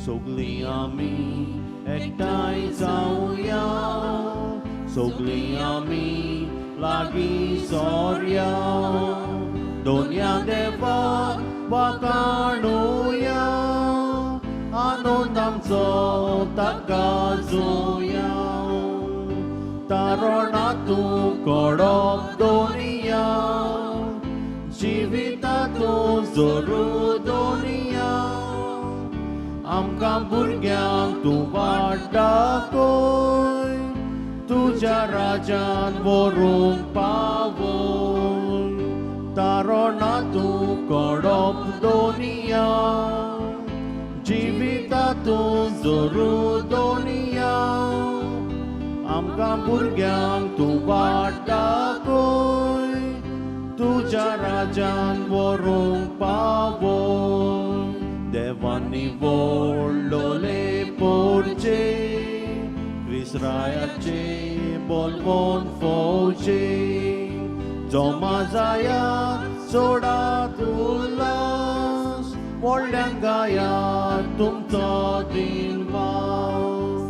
सगळीं आमी एकठांय जावया, सगळीं आमी लागीं सोरया, दोनया देवाक वाखाणुया, आनंद आमचो ताका जोया. तारोणातूं कडप दोनया, जिवितांतूं जोरू दोनया. आमकां भुरग्यांक तूं वाट दाखय, तुज्या राजान व्हरूंक पावय. तारोणातूं कडप दोनया, जिवितांतूं जोरू दोनया. आमकां भुरग्यांक तूं वाट दाखय, तुज्या राजान व्हरूंक पावय. देवानी व्हडलोले पोरचे, इस्रायलाचे बोलवोन फौजे. जमा जायात सोडात उल्हास, व्हडल्यांक गायात तुमचो दिनवास.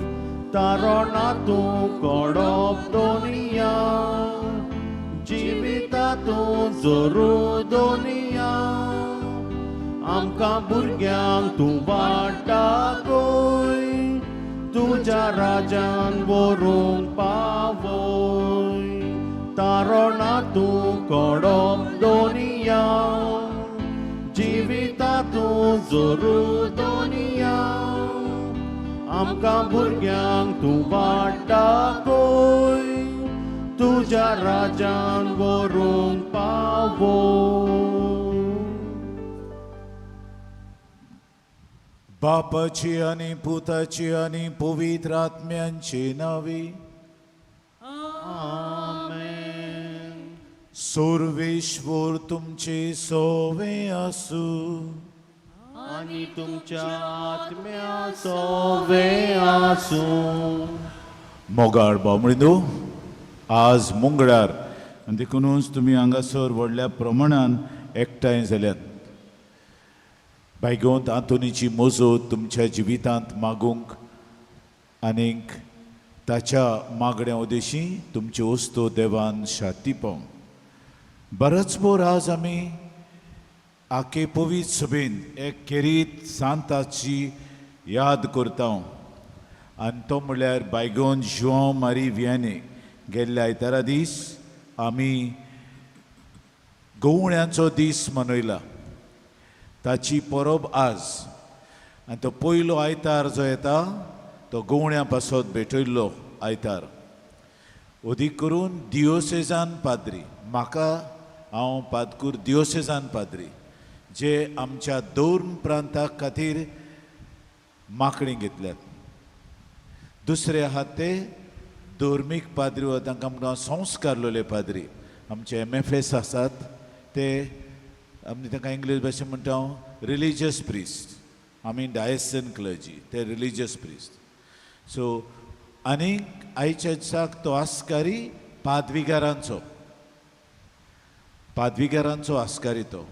तारोणातूं कडप दोनया, जिवितांतूं जोरू दोनया. आमकां भुरग्यांक तूं वाट दाखय, तुज्या राजान व्हरूंक पावय. तारोणातूं कडप दोनया, जिवितांतूं जोरू दोनया. आमकां भुरग्यांक तूं वाट दाखय, तुज्या राजान व्हरूंक पावय. बापाची आनी पुताची आनी पवित्र आत्म्यांची नावी. आमेन. सर्वेश्वर तुमचे सोवे आसूं, आनी तुमच्या आत्म्या सोवे आसूं. मोगाळ बामणिदो, आज मंगळार आनी देखूनच तुमी हांगासर व्हडल्या प्रमाणान एकठांय जाल्यात. भायगोंत आंतोनीची मोजत तुमच्या जिवितांत मागूंक आनीक ताच्या मागण्या उदेशी तुमच्यो वस्तू देवान शांती पावंक. बरोच बोर आज आमी आखे पवित्र सभेन एक केरीत सांताची याद करता, आनी तो म्हळ्यार बायगोन जुआंव मारी वियाने. गेल्ल्या आयतारा दीस आमी गवळ्यांचो दीस मनयला. ताची परब आज, आनी तो पयलो आयतार जो येता तो गवळ्यां पासत भेटयल्लो आयतार. अदीक करून दियोसेजान पाद्री, म्हाका हांव पादकूर दियोसेजान पाद्री, जे आमच्या दोन प्रांतां खातीर मागणी घेतल्यात. दुसरे आहात ते धर्मीक पाद्री वा तांकां आमकां संस्कारलोले पाद्री. आमचे MFS आसात ते आमी ताका इंग्लीश भाशेन म्हणटा रिलिजियस प्रिस्ट, आमी डायसेन क्लर्जी, ते रिलिजियस प्रिस्ट. सो आनीक आयच्या दिसाक तो आस्कारी पादविकारांचो आस्कारी तो.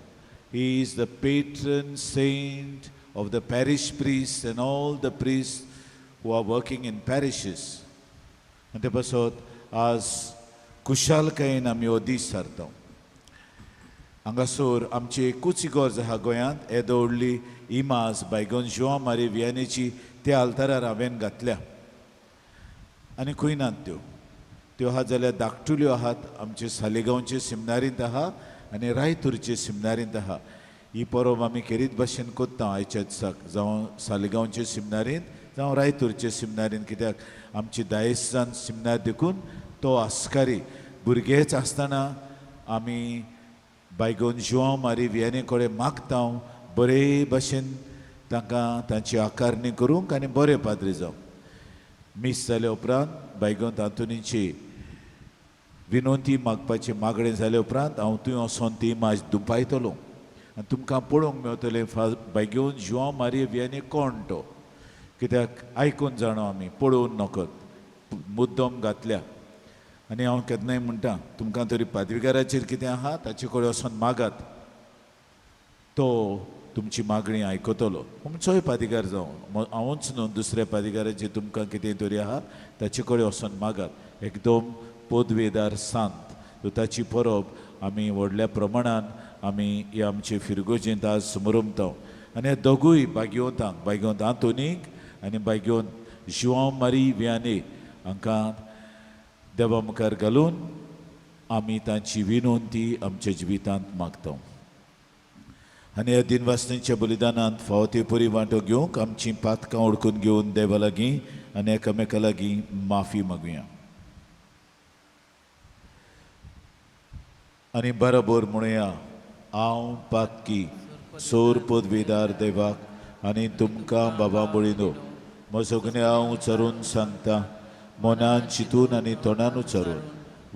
He is the patron saint of the parish priest and all the priest who are working in parishes. आनी ते पासत आज कुशालकायेन आमी हो दीस सारता. हांगासर आमची एकूच इगोर्ज आहा गोंयांत, येदो व्हडली इमाज बायगोन जुआंव मारी वियानेची त्या आल्तारार हांवें घातल्या. आनी खंय नात त्यो आहात जाल्यार धाकटुल्यो आहात, आमचे सालेगांवचे सिमनारींत आहा आनी रायतूरचे सिमनारींत आहा. ही परब आमी केरीत भाशेन कोत्ता आयच्या दिसाक, जावं सालेगांवचे सिमनारींत जावं रायतूरचे सिमनारींत. कित्याक आमची दायेसान सिमनार देखून तो आस्कारी भुरगेच आसतना आमी बायगोन जुआंव मारी वियाने कडेन मागता बरे भाशेन तांकां तांची आकारणी करूंक आनी बरे पाद्री जावंक. मिस जाल्या उपरांत बायगोंत आंतोनीची विनोवणी मागपाची मागणें जाले उपरांत हांव थंय वचोन ती इमाज दुपायतलो आनी तुमकां पळोवंक मेळटलें बायगोन जुआंव मारी वियाने कोण तो. कित्याक आयकून जाणो आमी, पळोवन नकत, मुद्दम घातल्या. आनी हांव केन्नाय म्हणटा तुमकां तरी पादविकाराचेर कितें आहा ताचे कडेन वचोन मागात. तो तुमची मागणी आयकतलो तुमचोय पादिगार जावं हांवूच न्हू दुसऱ्या पादिगाराची तुमकां कितें तरी आहा ताचे कडेन वचून मागात एकदम पदवेदार सांत सो ताची परब आमी व्हडल्या प्रमाणान आमी हे आमचे फिरगोजेंत आज समरमताव आनी हे दोगूय बागयोंत आंतोनीक आनी बागयोंत जुआंव मारी वियाने हांकां देवा मुखार घालून आमी तांची विनोंती आमच्या जिवितांत मागता आनी ह्या दिनवासनेच्या बलिदानांत फावो ते परी वांटो घेवंक आमची पातकां ओळखून घेवन देवा लागीं आनी एकामेका लागीं माफी मागुया आनी बरोबर म्हणुया हांव पातकी सोर पदवेदार देवाक आनी तुमकां बाबा बळिनो म्हजो गुन्यांव हांव उचारून सांगता मनान चिंतून आनी तोंडान उचारून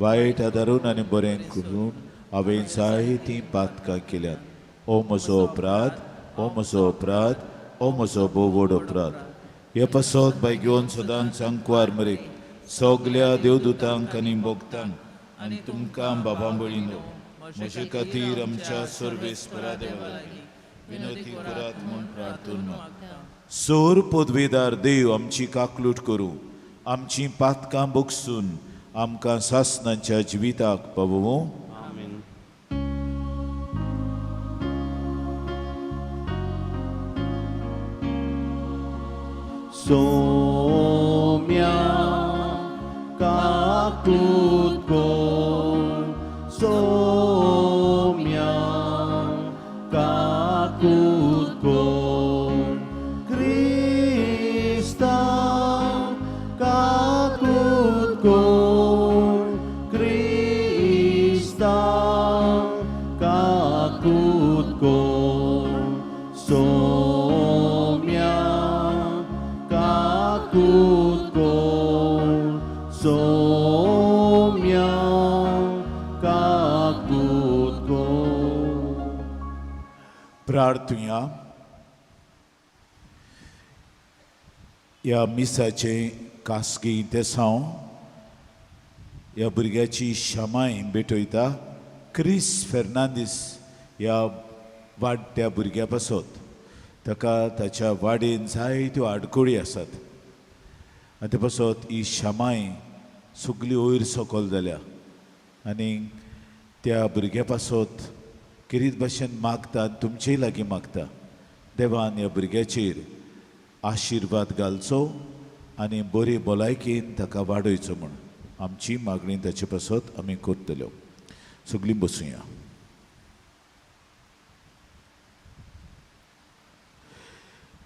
वायट आदारून आनी बरें करून हांवें जायतीं पातकां केल्यात ओ म्हजो अपराध ओ म्हजो अपराध ओ म्हजो भोव व्हड अपराध हे पासत बाय घेवन सदांच सांकवार मरेक सगल्या देवदूतांक आनी भोगतांक आनी तुमकां बाबा बळिनो म्हजे खातीर आमच्या सर्वेस्परा देवा लागीं विनंती करात म्हूण प्रार्थना मागता सोर पदवेदार देव आमची काकलूट करूं आमची पातकां भोगसून आमकां सासणांच्या जिविताक पावोवं सोम्या काकूत कोण सोम्या काकूत कोण क्रिस्ता काकूत कोण क्रिस्ता काकूत कोण सोम्या काकूत कोण सोम्या काकूत कोण प्रार्थुया ह्या मिसाचे खासगी तेसांव ह्या भुरग्याची शामाय भेटयता क्रिस फेर्नांदीस ह्या वाडट्या भुरग्या पासत ताका ताच्या वाडेन जायत्यो आडकोळी आसात आनी ते पासत ही शामाय सगळी वयर सकयल जाल्या आनी त्या भुरग्या पासत किरीत भाशेन मागता आनी तुमचेय लागीं मागता देवान ह्या भुरग्याचेर आशिर्वाद घालचो आनी बरे भलायकेन ताका वाडयचो म्हूण आमची मागणी ताचे पासत आमी करतल्यो सगळीं बसूया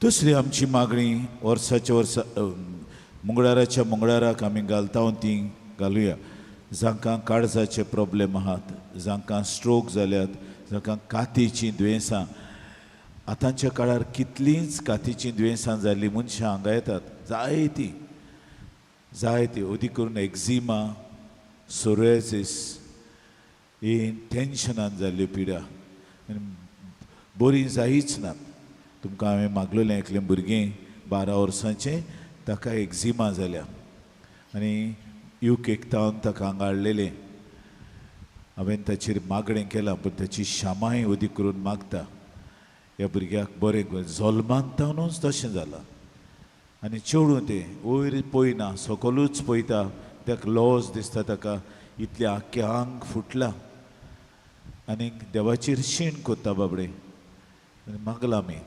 दुसरी आमची मागणी वर्साच्या वर्सा मंगळाराच्या मंगळाराक आमी घालता ती घालुया जांकां काळजाचे प्रॉब्लेम आहात जांकां स्ट्रोक जाल्यात जांकां कातीचीं दुयेंसां आतांच्या काळार कितलींच कातीचीं दुयेंसां जाल्लीं मनशां हांगा येतात जायती अदी करून एक्झिमा सोरियासिस ही टेन्शनान जाल्ल्यो पिडा बरी जायच नात तुमकां हांवें मागलेलें एकलें भुरगें 12 वर्सांचें ताका एक्झिमा जाल्या आनी UK तावन ताका हांगा हाडलेलें हांवें ताचेर मागणें केलां पूण ताची शामाय अदी करून मागता ह्या भुरग्याक बरें जल्मांत तावनूच तशें जालां आनी चेडूं तें वयर पळयना सकलूच पळयता ताका लॉस दिसता ताका इतलें आख्खें आंग फुटलां आनी देवाचेर शीण कोत्ता बाबडे मागलां आमी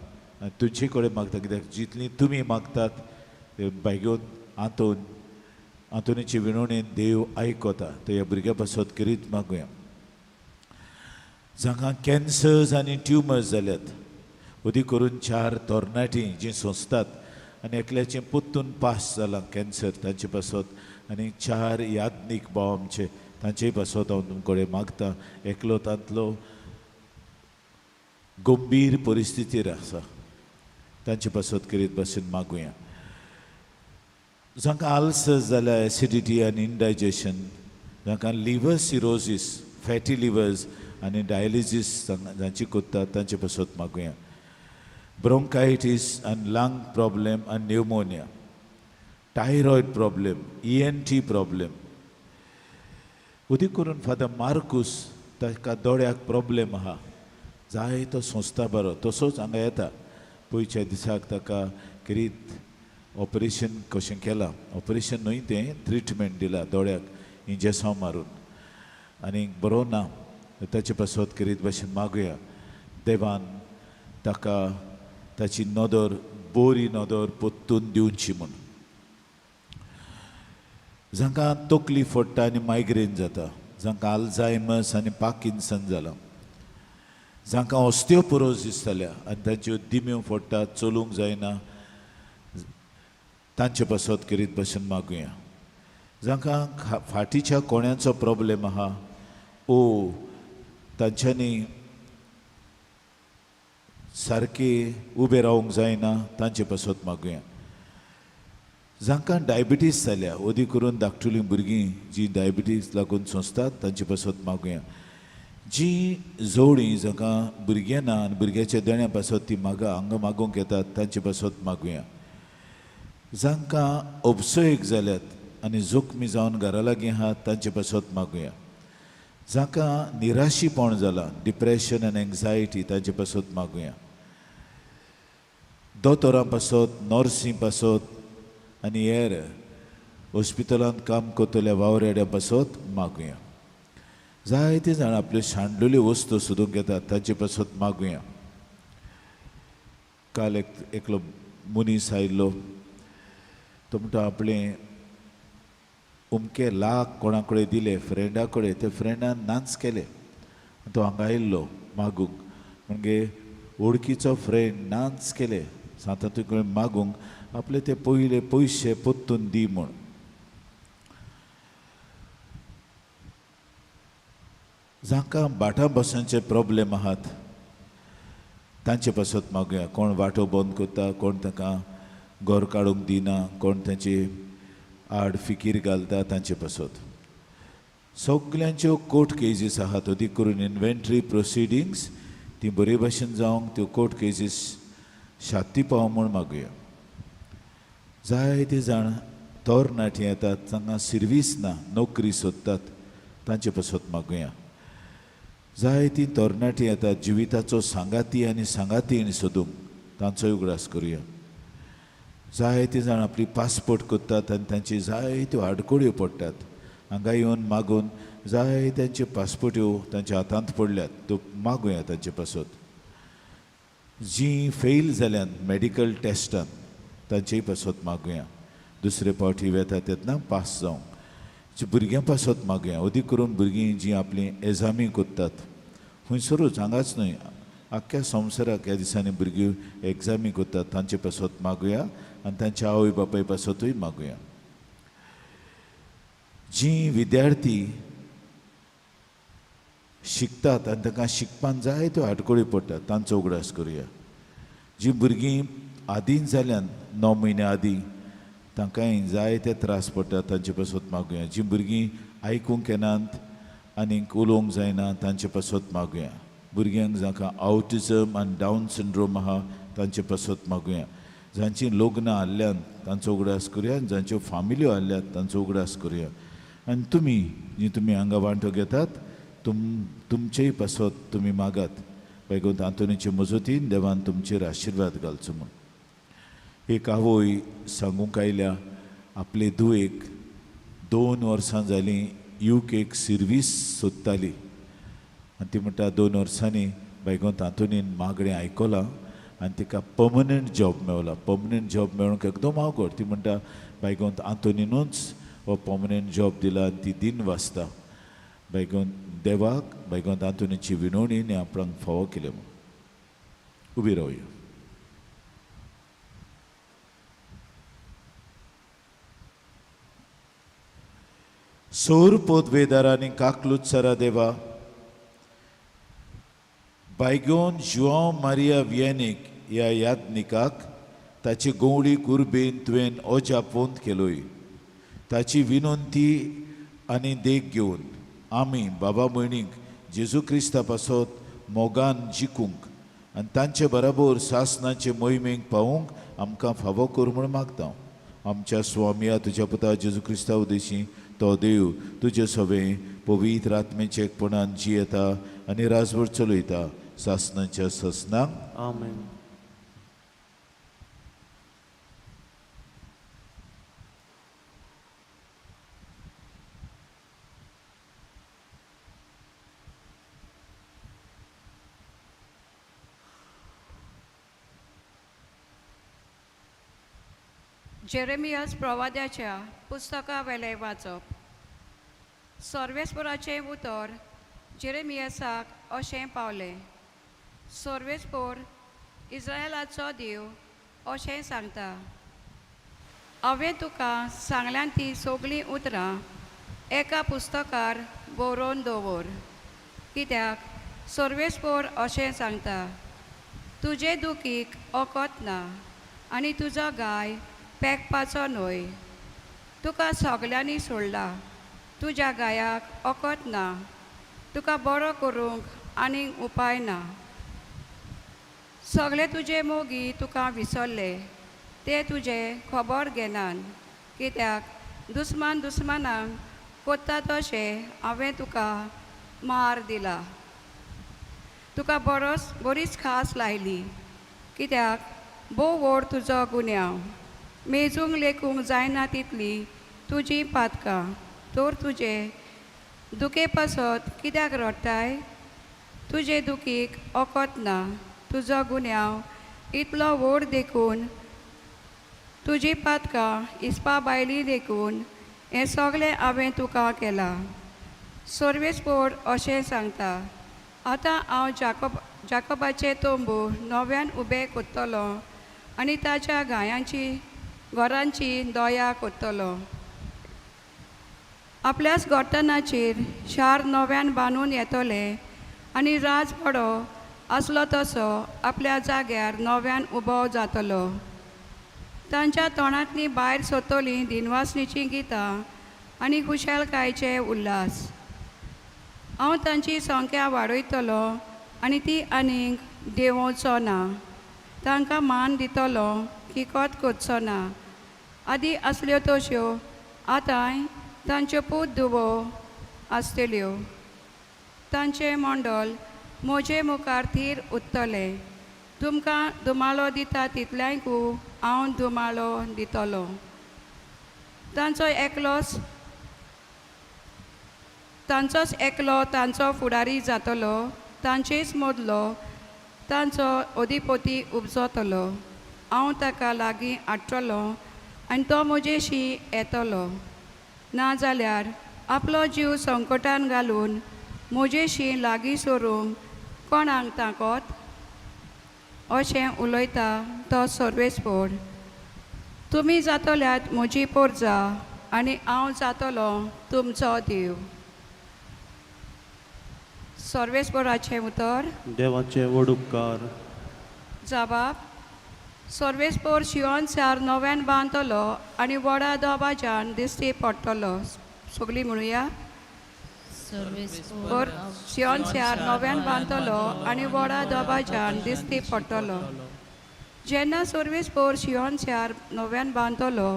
आनी तुजे कडेन मागता कित्याक जितलीं तुमी मागतात बायगेवन आंतोनीचे विणवणेन देव आयकता तो ह्या भुरग्या पासत करीत मागुया जांकां कॅन्सर्स आनी ट्युमर्स जाल्यात अदी करून 4 तरणाटीं जीं सोंसतात आनी एकल्याचें पोत्तून पास जालां कॅन्सर तांचे पासत आनी 4 याज्ञीक भाव आमचे तांचेय पासत हांव तुमचे कडेन मागता एकलो तांतलो गंभीर परिस्थितीर आसा तांचे पासत करीत भाशेन मागुया जांकां आल्सर्स जाल्यार एसिडिटी आनी इंडायजेशन जांकां लिवर सिरोसीस फॅटी लिवर्स आनी डायलिसीस जांची कोत्ता तांचे पासत मागुया ब्रोंकायटीस आनी लंग प्रॉब्लेम आनी pneumonia thyroid problem ENT problem उदी करून फादर मार्कूस ताका दोळ्याक प्रॉब्लेम आहा जाय तो संस्था बरो तसोच हांगा येता पयच्या दिसाक ताका किरीत ऑपरेशन कशें केलां ऑपरेशन न्हय तें ट्रिटमेंट दिला दोळ्याक इंजेक्शन मारून आनी बरो ना ताचे पासत किरीत भाशेन मागुया देवान ताका ताची नदर बरी नदर पोत्तून दिवची म्हूण जांकां तकली फोडटा आनी मायग्रेन जाता जांकां आल्झायमस आनी पार्किन्सन जाला जांकां ऑस्टियोपोरोसीस जाल्या आनी तांच्यो दिम्यो फोडटात चलूंक जायना तांचे पासत करीत भाशेन मागुया जांकां फाटीच्या कोण्याचो प्रॉब्लेम आहा ओ तांच्यांनी सारके उबे रावंक जायना तांचे पासत मागुया जांकां डायबिटीस जाल्या ओदी करून धाकटुलीं भुरगीं जीं डायबिटीस लागून सोंसतात तांचे पासत मागुया जीं जोडीं जांकां भुरगें ना आनी भुरग्याच्या देण्या पासत तीं हांगा मागूंक येतात तांचे पासत मागुया जांकां उपसयेक जाल्यात आनी जोखमी जावन घरा लागीं आहात तांचे पासत मागुया जांकां निराशीपण जालां डिप्रेशन आनी एंग्जायटी तांचे पासत मागुया दोतोरां पासत नर्सी पासत आनी हेर हॉस्पिटलांत काम करतल्या वावरेड्या पासत मागुया जायते जाण आपल्यो शांडलेल्यो वस्तू सोदूंक येतात तांचे पासत मागुया काल एकलो मनीस आयिल्लो तो म्हणटा आपलें उमके लाख कोणा कडेन दिले फ्रेंडा कडेन ते फ्रेंडान नाच केले तो हांगा आयिल्लो मागूंक म्हणजे वळखीचो फ्रेंड नाच केले सांता तुजे कडेन मागूंक आपले ते पयले पयशे पोत्तून दी म्हूण जांकां बाटा बसांचे प्रॉब्लेम आहात तांचे पासत मागुया कोण वाटो बंद करता कोण ताका घर काडूंक दिना कोण तांची आड फिकीर घालता तांचे पासत सगल्यांच्यो कोर्ट केजीस आहात अदीक करून इन्व्हेंटरी प्रोसिडींग्स ती बरे भाशेन जावंक त्यो कोर्ट केजीस शांती पाव म्हूण मागुया जायते जाण तरणाटी येतात तांकां सर्वीस ना नोकरी सोदतात तांचे पासत मागुया जायतीं तरणाटी येतात जिविताचो सांगाती आनी सांगातीण सोदूंक तांचोय उगडास करुया जायते जाण आपली पासपोर्ट करतात आनी तांची जायत्यो आडकोळ्यो पडटात हांगा येवन मागून जायत्यांच्यो पासपोर्ट्यो तांच्या हातांत पडल्यात त्यो मागुया तांचे पासत जीं फेल जाल्यात मेडिकल टेस्टान तांचेय पासत मागुया दुसरे फावटी वेता तेन्ना पास जावंक भुरग्यां पासत मागुया अदीक करून भुरगीं जीं आपली एजामी कोत्तात खंयसरूच हांगाच न्हय आख्ख्या संवसाराक ह्या दिसांनी भुरगीं एग्जामी कोत्तात तांचे पासत मागुया आनी तांच्या आवय बापाय पासतूय मागुया जीं विद्यार्थी शिकतात आनी तांकां शिकपाक जायत्यो आडकोळी पडटात तांचो उगडास करुया जीं भुरगीं आदीं जाल्यान 9 म्हयने आदीं तांकांय जायते त्रास पडटात तांचे पासत मागुया जीं भुरगीं आयकूंक येनात आनीक उलोवंक जायना तांचे पासत मागुया भुरग्यांक जांकां ऑटिझम आनी डावन सिंड्रोम आहा तांचे पासत मागुया जांचीं लग्नां आसल्यान तांचो उगडास करुया आनी जांच्यो फामिल्यो आसल्यात तांचो उगडास करुया आनी तुमी हांगा वांटो घेतात तुमचेय पासत तुमी मागात पैगुंत आंतोनीचे मजतीन देवान तुमचेर आशिर्वाद घालचो म्हूण एक आवय सांगूंक आयल्या आपले धुवेक 2 वर्सां जालीं UK सर्वीस सोदताली आनी ती म्हणटा 2 वर्सांनी बैगोंत आंतोनीन मागणें आयकलां आनी तिका permanent job Mewla permanent job मेळोवंक एकदम अवघड ती म्हणटा बैगोंत आंतोनीनूच हो पर्मनंट जॉब दिला आनी ती दिन वाचता बैगोंत देवाक बैगोंत आंतोनीची विनवणीने आपणाक फावो केले म्हूण उबी रावया सोर पोदवेदारांनी काकलुत्सरा देवा बैगोन जुआंव मारिया वियेनीक ह्या यादनिकाक ताची गवळी कुर्बेन तुवें अजापोंत केलोय ताची विनंती आनी देख घेवन आमी बाबा भयणीक जेजू क्रिस्ता पासत मोगान जिखूंक आनी तांचे बराबर सासनाचे मोहिमेक पावूंक आमकां फावो कर म्हूण मागता आमच्या स्वामिया तुज्या पुता जेजू क्रिस्ता उदेशी तो देव तुजे सवे पवित्र आत्मेचे एकपणान जियेता आनी राजवट चलयता सासणाच्या ससनांक आमेन. जेरेमियास प्रवाद्याच्या पुस्तका वेले वाचप. सर्वेस्पोराचें उतर जेरेमियासाक अशें पावलें. सर्वेस्पोर, इस्रायेलाचो देव अशें सांगता, हांवें तुका सांगल्यान ती सगळीं उतरां एका पुस्तकार बरोवन दवर. कित्याक सर्वेस्पोर अशें सांगता, तुजे दुखीक ओकोत ना आनी तुजो गाय पेकपाचो न्हय. तुका सगल्यांनी सोडला, तुज्या गायाक ओकोत ना, तुका बरो करूंक आनीक उपाय ना. सगळे तुजे मोगी तुका विसरले, ते तुजे खबर घेनान. कित्याक दुस्मानांक कोत्ता तशें हांवें तुका मार दिला. तुका बरीच खास लायली, कित्याक भोव व्हड तुजो गुन्यांव. मेजूंक लेखूंक जायना तितली तुजी पातकां. तर तुजे दुखे पासत कित्याक रडटाय? तुजे दुखीक ओकोत ना. तुजो गुन्यांव इतलो व्हड देखून, तुजी पातकां हिसपा भायली देखून, हें सगलें हांवें तुका केलां. सर्वेस्पोर अशें सांगता, आतां हांव जाकोबाचें तोंबू नव्यान उबें कोत्तलो आनी ताच्या घरांची दोया कोत्तलो. आपल्याच गोठणाचेर शार नव्यान बांदून येतले आनी राजवाडो आसलो तसो आपल्या जाग्यार नव्यान उबो जातलो. तांच्या तोंडांतलीं भायर सरतलीं दिनवासणीचीं गितां आनी खुशालकायेचे उल्हास. हांव तांची संख्या वाडयतलो आनी ती आनीक देंवोवचो ना. तांकां मान दितलो, किकोत कोत्चो ना. आदी आसल्यो तश्यो आतांय तांच्यो पूत धुवो आसतल्यो. तांचें मंडळ म्हजे मुखार थीर उरतलें. तुमकां दुमालो दिता तितल्यांकू हांव दुमालो दितलो. तांचोच एकलो तांचो फुडारी जातलो. तांचेच मदलो तांचो अधिपती उपजतलो. हांव ताका लागीं हाडटलो आनी तो म्हजेशी येतलो. नाजाल्यार आपलो जीव संकटान घालून म्हजेशी लागीं सरूंक कोणाक तांकोत? अशें उलयता तो सर्वेस्पोर. तुमी जातल्यात म्हजी पोरजा आनी हांव जातलो तुमचो देव. सर्वेस्पोराचें उतर. देवाचे व्हड उपकार. जबाब. सर्वेस्पोर शिवोन शार नव्यान बांदतलो आनी व्हडा दोबाज्यान दिश्टी पडटलो. सगळीं म्हणुया. सर्वेस्पोर शिवोन शार नव्यान बांदतलो आनी व्हडा दोबाज्यान दिश्टी पडटलो. जेन्ना सर्वेस्पोर शिवोन शार नव्यान बांदतलो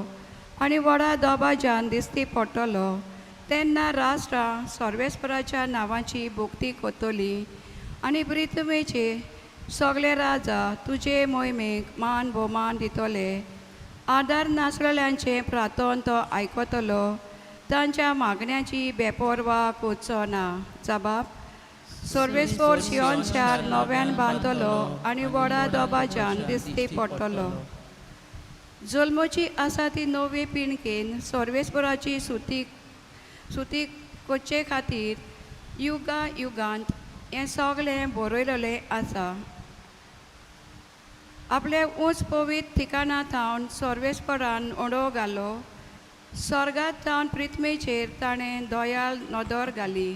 आनी व्हडा दोबाज्यान दिश्टी पडटलो, तेन्ना राष्ट्रां सर्वेस्पोराच्या नांवाची भोक्ती कोत्तली आनी प्रिथ्वीचे सगळे राजा तुजे मोहिमेक मान भोवमान दितले. आदार नासलेल्यांचें प्रार्थन तो आयकतलो. तांच्या मागण्यांची बेपरवा कोत्चो ना. जबाब. सर्वेस्पोर शिवोन शार नव्यान बांदतलो आनी व्हडा दोबाज्यान दिश्टी पडटलो. जल्मची आसा ती नवे पिणकेन सर्वेस्पोराची सुती कोचे खातीर युगा युगांत हें सगलें बरयलेलें आसा. आपले उंच पवित्र ठिकाणा थावन सर्वेस्पोरान ओडो घालो. स्वर्गांत थावन पृथ्वीचेर ताणें दोयाल नदर घाली.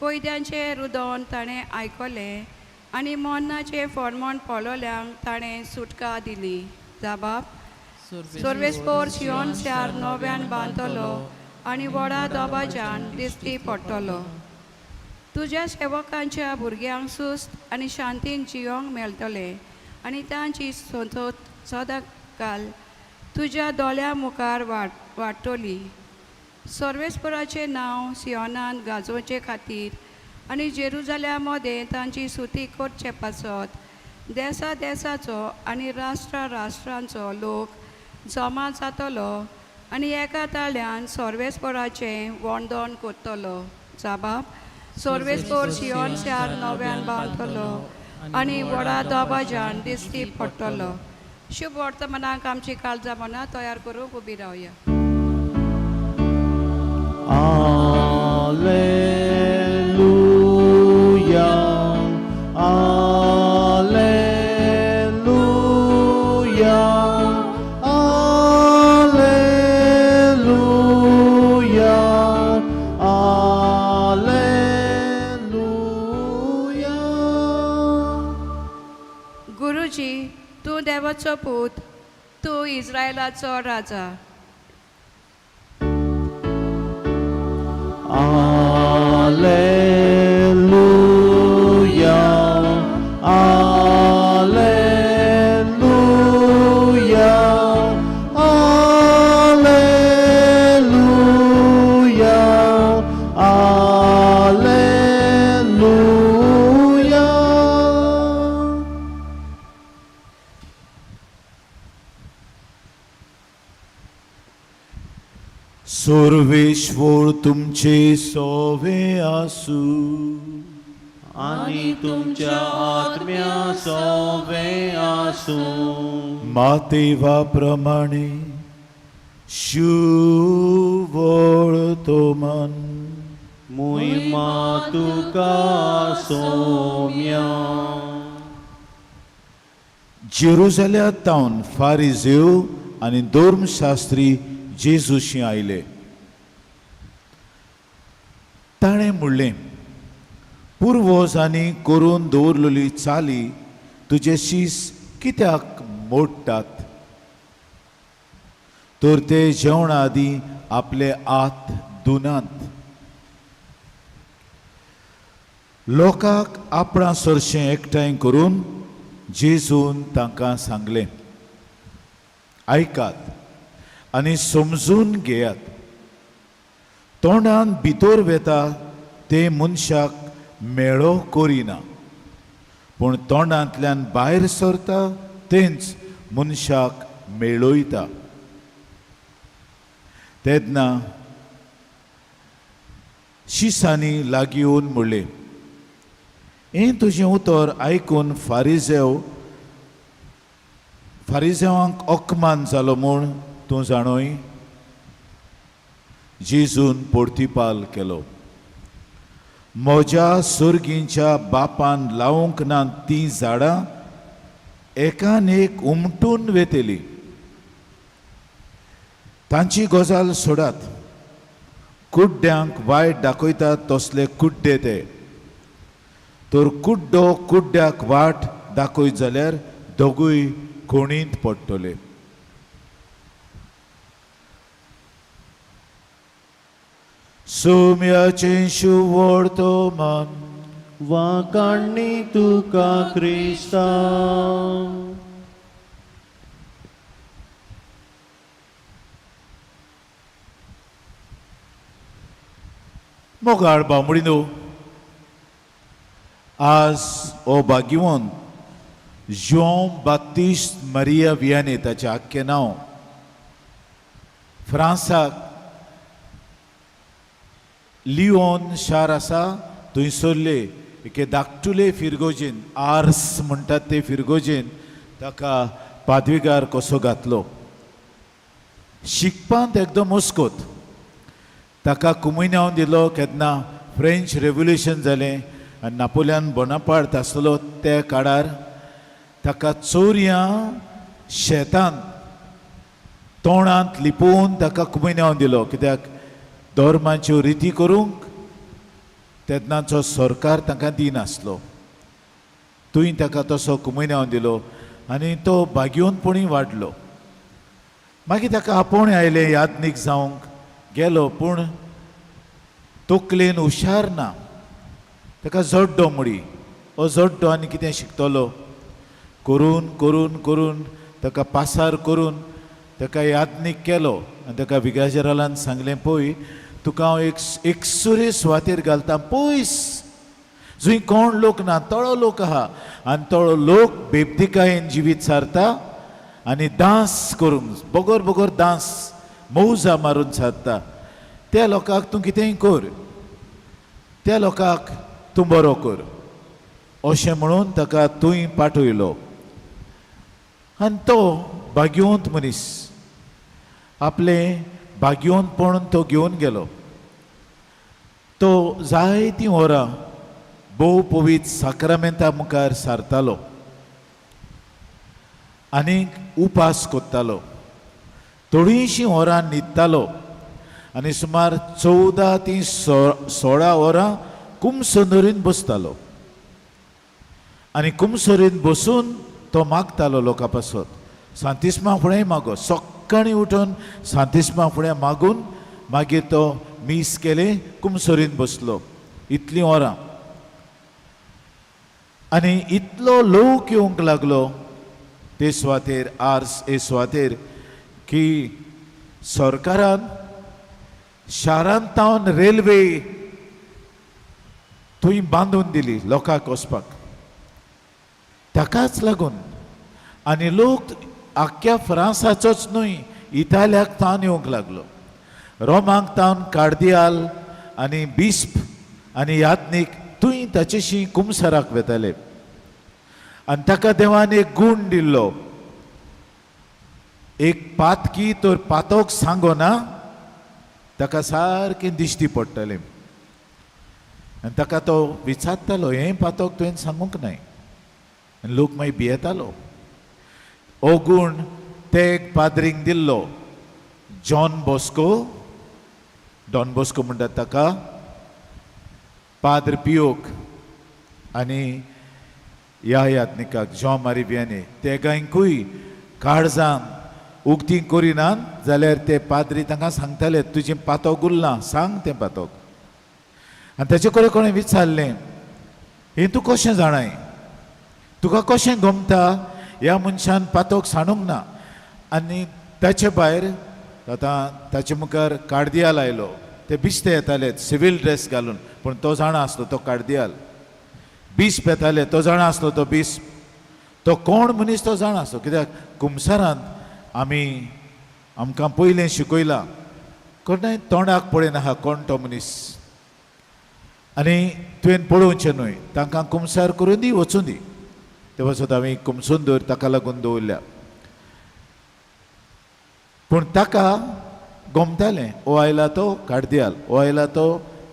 कोयद्यांचें रुदन ताणें आयकलें आनी मोन्नाचें फर्मोण पळोवल्यांक ताणें सुटका दिली. जबाब. सर्वेस्पोर शिवोन शार नव्यान बांदतलो आनी व्हडा दोबाज्यान दिश्टी पडटलो. तुज्या सेवकांच्या भुरग्यांक सुस्त आनी शांतीन जियोंक मेळटलें आनी तांची सदांकाल तुज्या दोळ्या मुखार वाडटली. सर्वेस्पोराचें नांव सियोनांत गाजोवचे खातीर आनी जेरुजाल्यामध्ये तांची सुती करचे पासत देसा देसाचो आनी राष्ट्रांचो लोक जमा जातलो आनी एका ताळ्यान सर्वेस्पराचें वंदन करतलो. जाबाब, सर्वेस्पर सियोन शार नव्यान बांदतलो आनी व्हडा दबाज्यान दिश्टी पडटलो. शुभ वर्तमानाक आमची काळजां मनां तयार करूंक उबी रावया. Alleluia, Alleluia, Alleluia, Alleluia. गुरुजी, तूं देवाचो पूत, तूं इस्रायलाचो राजा. Alleluia, Alleluia, Alleluia, Alleluia. Sarveshwar तुमचे सोवे आसू आणि तुमच्या आत्म्या सोवे आसूं. मातेवा प्रमाणे शुवळतो मन मुयमा तुका सोम्या. जेरुजाल्यांतावन फारिजेव आनी धर्मशास्त्री जेजूशी आयले. ताणें म्हणलें, पुर्वजांनी करून दवरलेली चाली तुजे शीस कित्याक मोडटात? तर ते जेवणा आदीं आपले हात धुनात. लोकांक आपणा सरशें एकठांय करून जेजून तांकां सांगलें, आयकात आनी समजून घेयात. तोंडान भितर वेता ते मनशाक मेळो करिना, पूण तोंडांतल्यान भायर सरता तेंच मनशाक मेळयता. तेन्ना शिसांनी लागीं येवन म्हणलें, हें तुजें उतर आयकून फारिजेवांक अकमान जालो म्हूण तूं जाणोय? जेजून परतिपाल केलो, म्हज्या सर्गींच्या बापान लावंक ना तीं झाडां एकान एक उमटून वेतेली. तांची गजाल सोडात. कुड्ड्यांक वायट दाखयतात तसले कुड्डे ते. तर कुड्डो कुड्ड्याक वाट दाखयत जाल्यार दोगूय कोणींत पडटले. सोम्याचें शुवर्तमान वाकाणणी तुका क्रिस्ता. मोगाळ बांबडीनो, आज हो भाग्यवंत जॉन बाप्तिस्ट मारिया वियाने ताचें आख्खें नांव फ्रांसाक लिओन शार आसा थंयसरले एके धाकटुले फिरगोजेन आर्स म्हणटात ते फिरगोजेन ताका पादवीकार कसो घातलो. शिकपांत एकदम हुस्कोत. ताका कुमिन्यांव दिलो केन्ना फ्रेंच रेव्होल्युशन जालें आनी नापोलियन बोनापार्ट आसलो त्या काळार ताका चोरयां शेतांत तोंडांत लिपोवन ताका कुमिन्यांव दिलो, कित्याक धर्माच्यो रिती करूंक तेन्नाचो सरकार तांकां दिनासलो. तुवें ताका तसो कुमिन्यांव दिलो आनी तो भाग्यवंतपणी वाडलो. मागीर ताका आपोण आयलें यादनीक जावंक गेलो, पूण तकलेन हुशार ना. ताका जड्डो मुडी, हो जड्डो आनी कितें शिकतलो. करून करून करून ताका पासार करून ताका यादनीक केलो आनी ताका विगाजरालान सांगलें, पळय तुका हांव एक सुरे सुवातेर घालता, पयस जंय कोण लोक ना तळो लोक आहा आनी तळो लोक बेबदिकायेन जिवीत सारता आनी डांस करून बोगोर बोगोर डांस मौजा मारून सारता. त्या लोकांक तूं कितेंय कर, त्या लोकांक तूं बरो कर अशें म्हणून ताका तुंय पाठयलो. आनी तो भाग्यवंत मनीस आपले भाग्यवंतपण तो घेवन गेलो. तो जायतीं वरां भोव पवित्र साक्रामेंता मुखार सारतालो आनीक उपास कोत्तालो. थोडीशीं वरां न्हिदतालो आनी सुमार 14 ते 16 वरां कुमसोनरीन बसतालो. आनी कुमसोरीन बसून तो मागतालो लोकां पासत. सांतिस्मा फुडें मागो, सकाळीं उठून सांतिस्मा फुडें मागून मागीर तो मीस केलें कुमसोरीन बसलो. इतलीं वरां आनी इतलो लोक येवंक लागलो ते सुवातेर आर्स हे सुवातेर की सरकारान शारांत तावन रेल्वे थंय बांदून दिली लोकांक वचपाक. ताकाच लागून आनी लोक आख्ख्या फ्रांसाचोच न्हय इटालियाक तावन येवंक लागलो. रोमांक तावन कार्दियाल आनी बिस्प आनी यात्नीक थंय ताचेशी कुमसाराक वेताले. आनी ताका देवान एक गूण दिल्लो, एक पातकी तर पातोक सांगो ना ताका सारकें दिश्टी पडटलें. आनी ताका तो विचारतालो, हें पातोक तुवें सांगूंक नाय. आनी लोक मागीर भियेतालो. हो गूण ते एक पाद्रीक दिल्लो, जॉन बॉस्को, डॉन बॉस्को म्हणटात ताका, पाद्र पियोक आनी ह्या यात्निकाक जॉन मारी वियानी ते गांयकूय काळजान उक्ती करिनात जाल्यार ते पाद्री तांकां सांगताले, तुजें पातोक उरलां, सांग तें पातोक. आनी ताचे कडेन कोणें विचारलें, हें तूं कशें जाणाय, तुका कशें गमता ह्या मनशान पातोक सांडूंक ना. आनी ताचे भायर आतां ताचे मुखार कार्दियाल आयलो. ते बिश्ते येताले सिवील ड्रेस घालून, पूण तो जाणा आसलो तो कार्दियाल. बिस्प येताले, तो जाणा आसलो तो बिस्प. तो कोण मनीस तो जाणा आसलो, कित्याक कुमसारांत आमकां पयलें शिकयलां कोणाय तोंडाक पळयनाहा कोण तो मनीस. आनी तुवें पळोवचें न्हय, तांकां कुमसार करून दी, वचूं दी. ते वचत हांवें कुमसून दवर ताका लागून दवरल्या. पूण ताका गमतालें, हो आयला तो कार्दियाल, हो आयला तो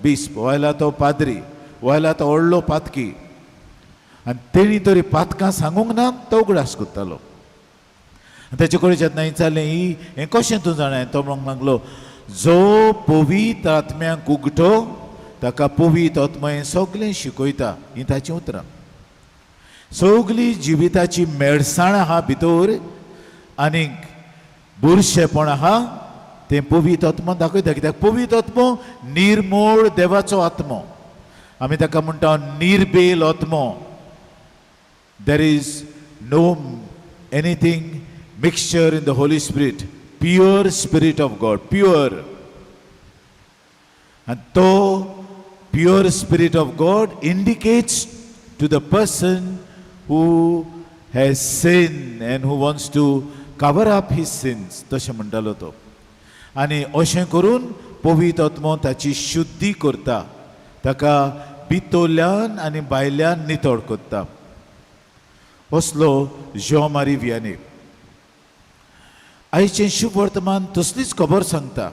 बिस्प, हो आयला तो पाद्री, हो आयला तो व्हडलो पातकी. आनी तेणी तरी पातकां सांगूंक ना तो उगडास करतालो. ताचे कडेन जेन्ना विचारलें, हें कशें तूं जाणाय, तो म्हणूंक लागलो, जो पवित्र आत्म्याक उगटो ताका पवित्र आत्मा हें सगळें शिकयता. हीं ताचीं उतरां. सगळी जिविताची मेळसाण आहा भितर आनीक बुरशेपण आहा तें पवित्र आत्मा दाखयता. कित्याक पवित्र आत्मो निर्मळ देवाचो आत्मो. आमी ताका म्हणटा निर्बेल आत्मो. There is no anything mixture in the Holy Spirit, pure spirit of God, pure. आनी तो pure spirit of God indicates to the person who has sinned and who wants to cover up his sins. तशें म्हणटालो तो. आनी अशें करून पवित्र आत्मो ताची शुद्धी करता, ताका भितरल्यान आनी भायल्यान नितळ करता. असलो जॉन मारी वियानी. आयचें शुभ वर्तमान तसलीच खबर सांगता.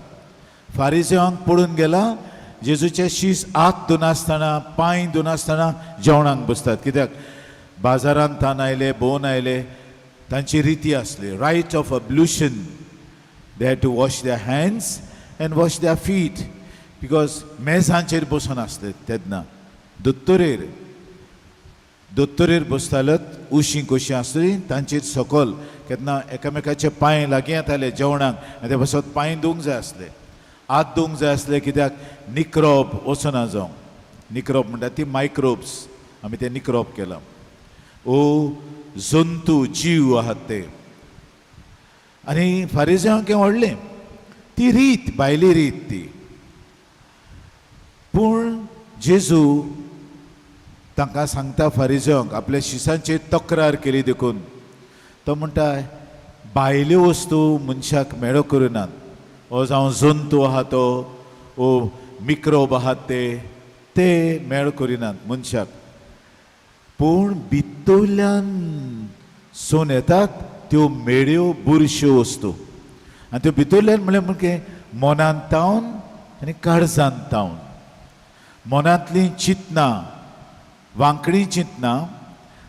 फारिसेवांक पळोवन गेला, जेजूचे शीस हात धुनासतना पांय धुनासतना जेवणाक बसतात. कित्याक बाजारांत तान आयले, भोवन आयले, तांची रिती आसली, rite of ablution. They had to wash their hands and wash their feet, because मेजांचेर बसून आसले तेन्ना. दोतोरेर बसतालेत, उशीं कशीं आसली तांचेर सकल केन्ना एकामेकाचे पांय लागीं येताले जेवणाक, आनी ते बसत पांय धुवंक जाय आसले, हात धुवंक जाय आसले. कित्याक निक्रोब वचना जावं. निक्रोब म्हणटा ती मायक्रोब्स, आमी ते निक्रोब केला. ओ जंतू जीव आहात ते. आनी फारिसेवांक व्हडलें ती रीत, भायली रीत ती. पूण जेजू तांकां सांगता फारिजांक आपल्या शिसांचेर तक्रार केली देखून तो म्हणटा भायल्यो वस्तू मनशाक मेळो करिनात हो जावं जंतू आहा तो ओ मिक्रोब आहात ते मेळ करिनात मनशाक पूण भितरल्यान सोन येतात त्यो मेळ्यो बुरश्यो वस्तू आनी त्यो भितरल्यान म्हणजे मनांत तावन आनी काळजांत तावन मनांतलीं चिंतनां वांकडी चिंतनां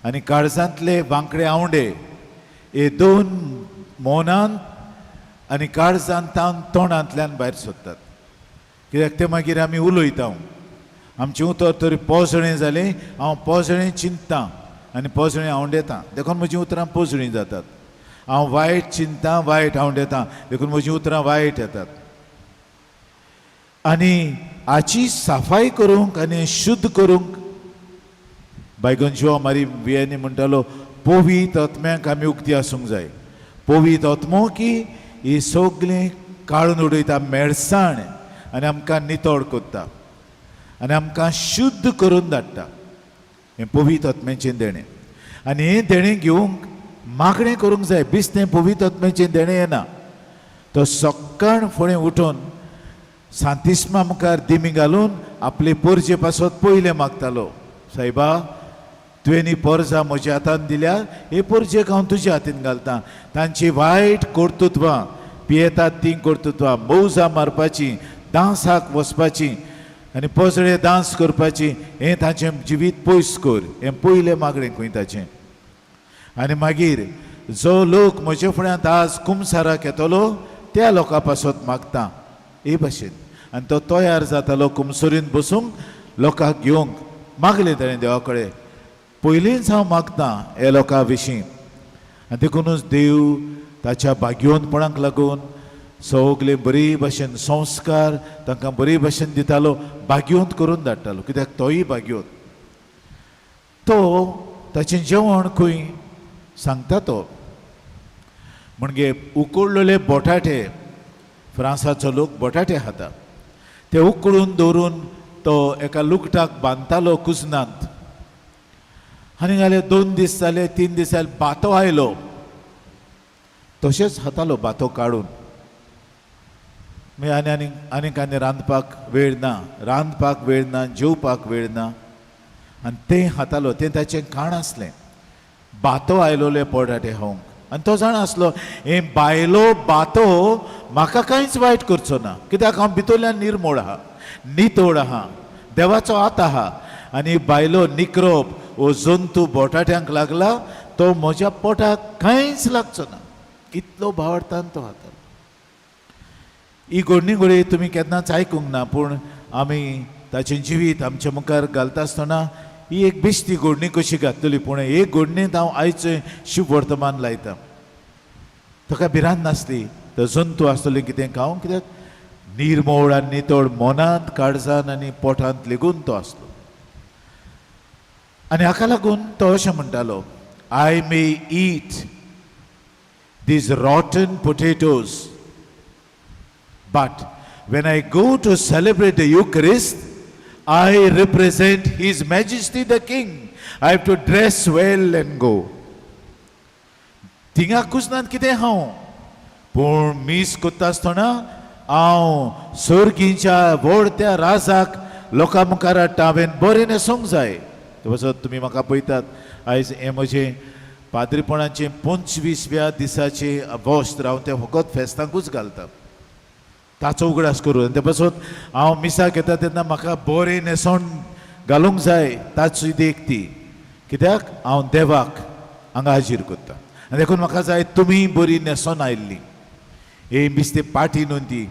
आनी काळजांतले वांकडे आवंडे हे दोन मनांत आनी काळजांत तावन तोंडांतल्यान भायर सरतात कित्याक ते मागीर आमी उलयता आमचें उतर तरी पोजणें जालें हांव पोजणें चिंततां आनी पोजणें आवंडेतां देखून म्हजीं उतरां पोजणीं जातात हांव वायट चिंततां वायट आवंडेतां देखून म्हजीं उतरां वायट येतात आनी हाची साफाई करूंक आनी शुद्ध करूंक बायगन जिवा मारी वियेनी म्हणटालो पवित्र आत्म्याक आमी उक्ती आसूंक जाय पवित्र आत्मो की ही सगळीं काडून उडयता मेळसाण आनी आमकां नितळ करता आनी आमकां शुद्ध करून धाडटा हें पवित्र आत्म्याचें देणें आनी हें देणें घेवंक मागणें करूंक जाय बिस्तें पवित्र आत्म्याचें देणें येना तो सकाळ फुडें उठून सांतिस्मा मुखार दिमी घालून आपले पोरजे पासत पयलें मागतालो सायबा तुवें पोरजां म्हज्या हातांत दिल्यार हे पोरजेक हांव तुज्या हातीन घालतां तांची वायट कर्तुत्वां पियेतात तीं कर्तुत्वां मौजां मारपाचीं डान्साक वचपाचीं आनी पोजडे डान्स करपाची हें ताचें जिवीत पयस कर हें पयलें मागणें खंय ताचें आनी मागीर जो लोक म्हजे फुड्यांत आज कुमसाराक येतलो त्या लोकां पासत मागता हे भाशेन आनी तो तयार जातालो कुमसोरीन बसूंक लोकांक घेवंक मागलें ताणें देवा कडेन पयलींच हांव मागतां हे लोकां विशीं आनी देखूनच देव ताच्या भाग्यवंतपणाक लागून सगळे बरी भाशेन संस्कार तांकां बरी भाशेन दितालो भाग्यवंत करून धाडटालो कित्याक तोय भाग्यवंत तो ताचें जेवण खंय सांगता तो म्हणजे उकडलेले बटाटे फ्रांसाचो लोक बटाटे खाता ते उकडून दवरून तो एका लुकटाक बांदतालो कुजनांत आनी जाले 2 दीस जाले 3 दीस जाले बातो आयलो तशेंच खातालो बातो काडून मागीर आनीक रांदपाक वेळ ना जेवपाक वेळ ना आनी तें खातालो तें ताचें खाण आसलें बातो आयलोले पोटाटे खावंक आनी तो जाण आसलो हे बायलो बातो म्हाका कांयच वायट करचो ना कित्याक हांव भितरल्यान निर्मळ आहा नितळ आहा देवाचो हात आहा आनी बायलो निक्रोप वो जंतू बोटाट्यांक लागला तो म्हज्या पोटाक कांयच लागचो ना इतलो भावार्थान तो हातालो ही घडणी घडी तुमी केन्नाच आयकूंक ना पूण आमी ताचें जिवीत आमच्या मुखार घालता आसतना ही एक बेश्टी घडणी कशी घातली पूण एक घडणींत हांव आयज शुभ वर्तमान लायता ताका भिरांत नासली तो जंतू आसतले कितें खावंक कित्याक निर्मळ आनी नितळ मनांत काळजांत आनी पोटांत लेगून तो आसलो आनी हाका लागून तो अशें म्हणटालो I may eat these rotten potatoes but when I go to celebrate the Eucharist I represent His Majesty the King I have to dress well and go थिंगा कुजनांत कितें हांव पूण मीस कोत्ता आसतना हांव सर्गीच्या व्हडत्या राजाक लोकां मुखार हाडटा हांवें बरें न्हेसोंक जाय तसोच तुमी म्हाका पळयतात आयज हें म्हजें पाद्रीपणाचें 25व्या दिसाचें वस्त्र हांव तें फकत फेस्तांकूच घालता ताचो उगडास करून ते पासून हांव मिसाक येता तेन्ना म्हाका बरें न्हेसोन घालूंक जाय ताची देख ती कित्याक हांव देवाक हांगा हाजीर करता आनी देखून म्हाका जाय तुमी बरी न्हेसोन आयिल्ली हे बिस्ते पाटी न्हू ती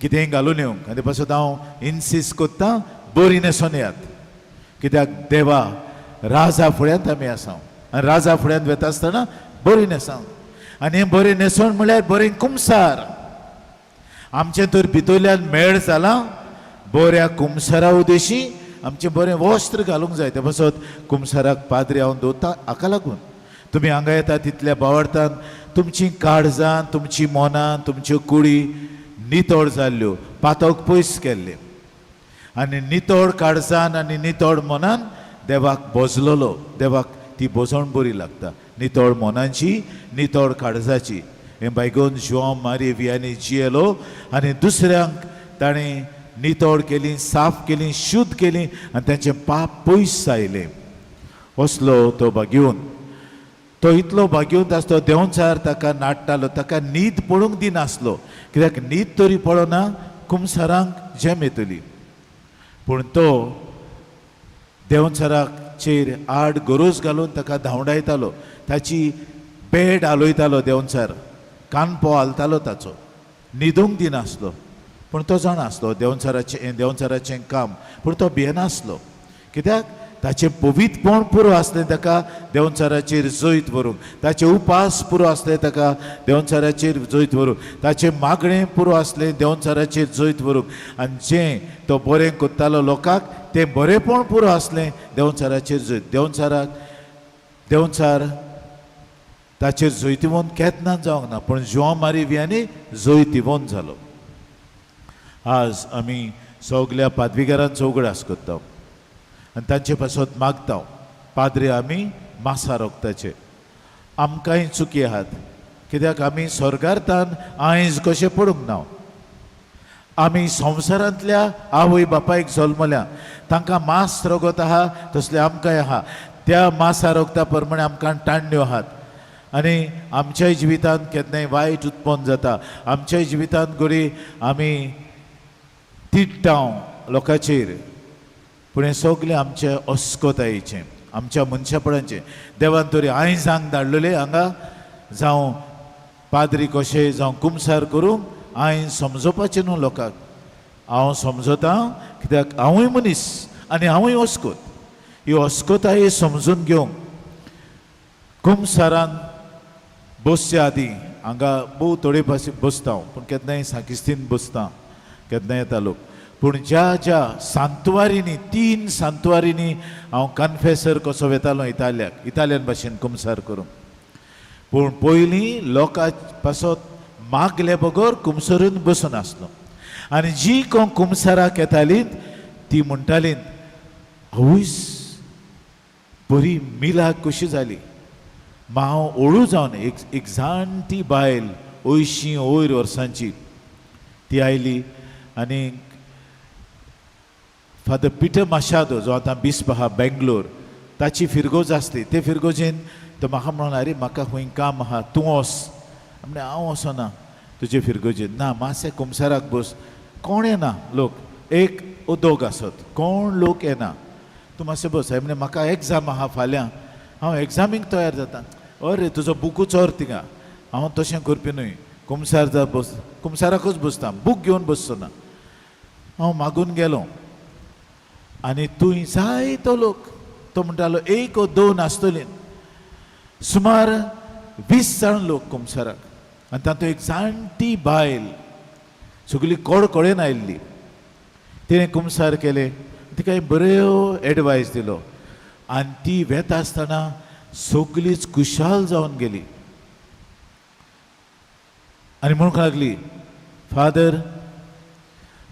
कितेंय घालून येवंक आनी ते पासून हांव इन्सिस्ट करता बरी न्हेसोन येयात कित्याक देवा राजा फुड्यांत आमी आसा आनी राजा फुड्यांत वेता आसतना बरी न्हेसांव आनी हें बरें न्हेसोन म्हळ्यार बरें कुमसार आमचें तर भितरल्यान मेळ जालां बऱ्या कुमसारा उदेशी आमचें बरें वस्त्र घालूंक जाय ते पासत कुमसाराक पाद्री हांव दवरता हाका लागून तुमी हांगा येता तितल्या भावार्थान तुमचीं काळजां तुमचीं मनां तुमच्यो कुडी नितळ जाल्ल्यो पातोक पयस केल्ले आनी नितोड काळजान आनी नितोड मनान देवाक भोजलोलो. देवाक ती भोजवण बरी लागता, नितोड मनाची, नितोड काळजाची. हे बायगोन जुआंव मारी वियानी जियेलो आनी दुसऱ्यांक ताणें नितोड केली, साफ केली, शुद्ध केली आनी तांचे पाप पयस जायले. असलो तो भाग्यवन. तो इतलो भाग्यवंत आसलो, देंवचार ताका नाडटालो, ताका न्हीद पडूंक दिनासलो. कित्याक न्हीद तरी पडना कुमसारांक झेम येतली. पूण तो देंवचाराचेर आड गरोज घालून ताका धांवडायतालो, ताची बेड हालयतालो देंवचार, कानपो हालतालो ताचो, न्हिदूंक दिनासलो. पूण तो जाणासलो देंवचाराचें काम. पूण तो भियेनासलो, कित्याक ताचें पवित्रपण पुरो आसलें ताका देंवचाराचेर जैत व्हरूंक, ताचे उपास पुरो आसले ताका देंवचाराचेर जैत व्हरूंक, ताचें मागणें पुरो आसलें देंवचाराचेर जैत व्हरूंक. आनी जें तो बरें कोत्तालो लोकांक तें बरेंपण पुरो आसलें देंवचाराचेर जैत. देंवचार ताचेर जैतिवंत केन्ना जावंक ना, पूण जुआंव मारी वियानी जैतिवंत जालो. आज आमी सगल्या पादवीकारांचो उगडास करता आनी तांचे पासत मागता, पाद्रे आमी मासा रोगताचे. आमकांय चुकी आहात, कित्याक आमी स्वर्गार्थान आयज कशें पडूंक ना. आमी संवसारांतल्या आवय बापायक जल्मल्या, तांकां मास रोगत आहा तसले आमकांय आहा. त्या मासा रोगता प्रमाणे आमकां टाण्ण्यो आहात. आनी आमच्याय जिवितांत केन्नाय वायट उत्पन्न जाता, आमच्याय जिवितांत घडी आमी तिट्टांव लोकांचेर. पूण हें सगलें आमच्या अस्कोतायेचें, आमच्या मनशापणाचें. देवान तरी आयजांक धाडलेले हांगा जावं पाद्री कशें जावं कुमसार करूंक हांवें समजोवपाचें न्हू लोकांक. हांव समजोता कित्याक हांवूय मनीस आनी हांवूय अस्कोत. ही अस्कोताय समजून घेवंक कुमसारान बसचे आदीं हांगा भोव थोडे भाशेन बसता हांव, पूण केन्नाय साकिस्तीन बसता, केन्नाय येता लोक. पूण ज्या ज्या सांतवारींनी 3 सांतवारींनी हांव कन्फेसर कसो वेतालो इतालियन भाशेन कुमसार करूंक. पूण पयलीं लोकां पासत मागले बगर कुमसरून बसून आसलो. आनी जी कोण कुमसाराक येतालीं ती म्हणटालीं आवयस बरी मिलाक कशी जाली. हांव ओळू जावन एक जाणटी बायल 80 वर्सांची ती आयली आनी फादर पिटर माशादो जो आतां बिस्प आहा बेंगलोर, ताची फिरगोज आसली. ते फिरगोजेन तो म्हाका म्हणून अरे म्हाका खंय काम आहा, तूं वच. म्हणजे हांव वचना तुजे फिरगोजेन. ना, मातशें कुमसाराक बस. कोण येना लोक, एक दोग आसत, कोण लोक येना. तूं मातशें बस. म्हणजे म्हाका एग्जाम आहा फाल्यां, हांव एग्जामीक तयार जाता. अरे तुजो बुकूच व्हर थिंगा. हांव तशें करपी न्हय, कुमसार जा बस, कुमसाराकूच बसता, बूक घेवन बसचो ना. हांव मागून गेलो आनी थंय जायतो लोक, तो म्हणटालो 1 वा 2 आसतलीं, सुमार 20 जाण लोक कुमसाराक. आनी तातूंत एक जाणटी बायल सगळी कडकडेन आयिल्ली. तिणें कुमसार केले, तिका बऱ्यो एडवायस दिलो आनी ती वेता आसतना सगळीच खुशाल जावन गेली. आनी म्हणूंक लागली, फादर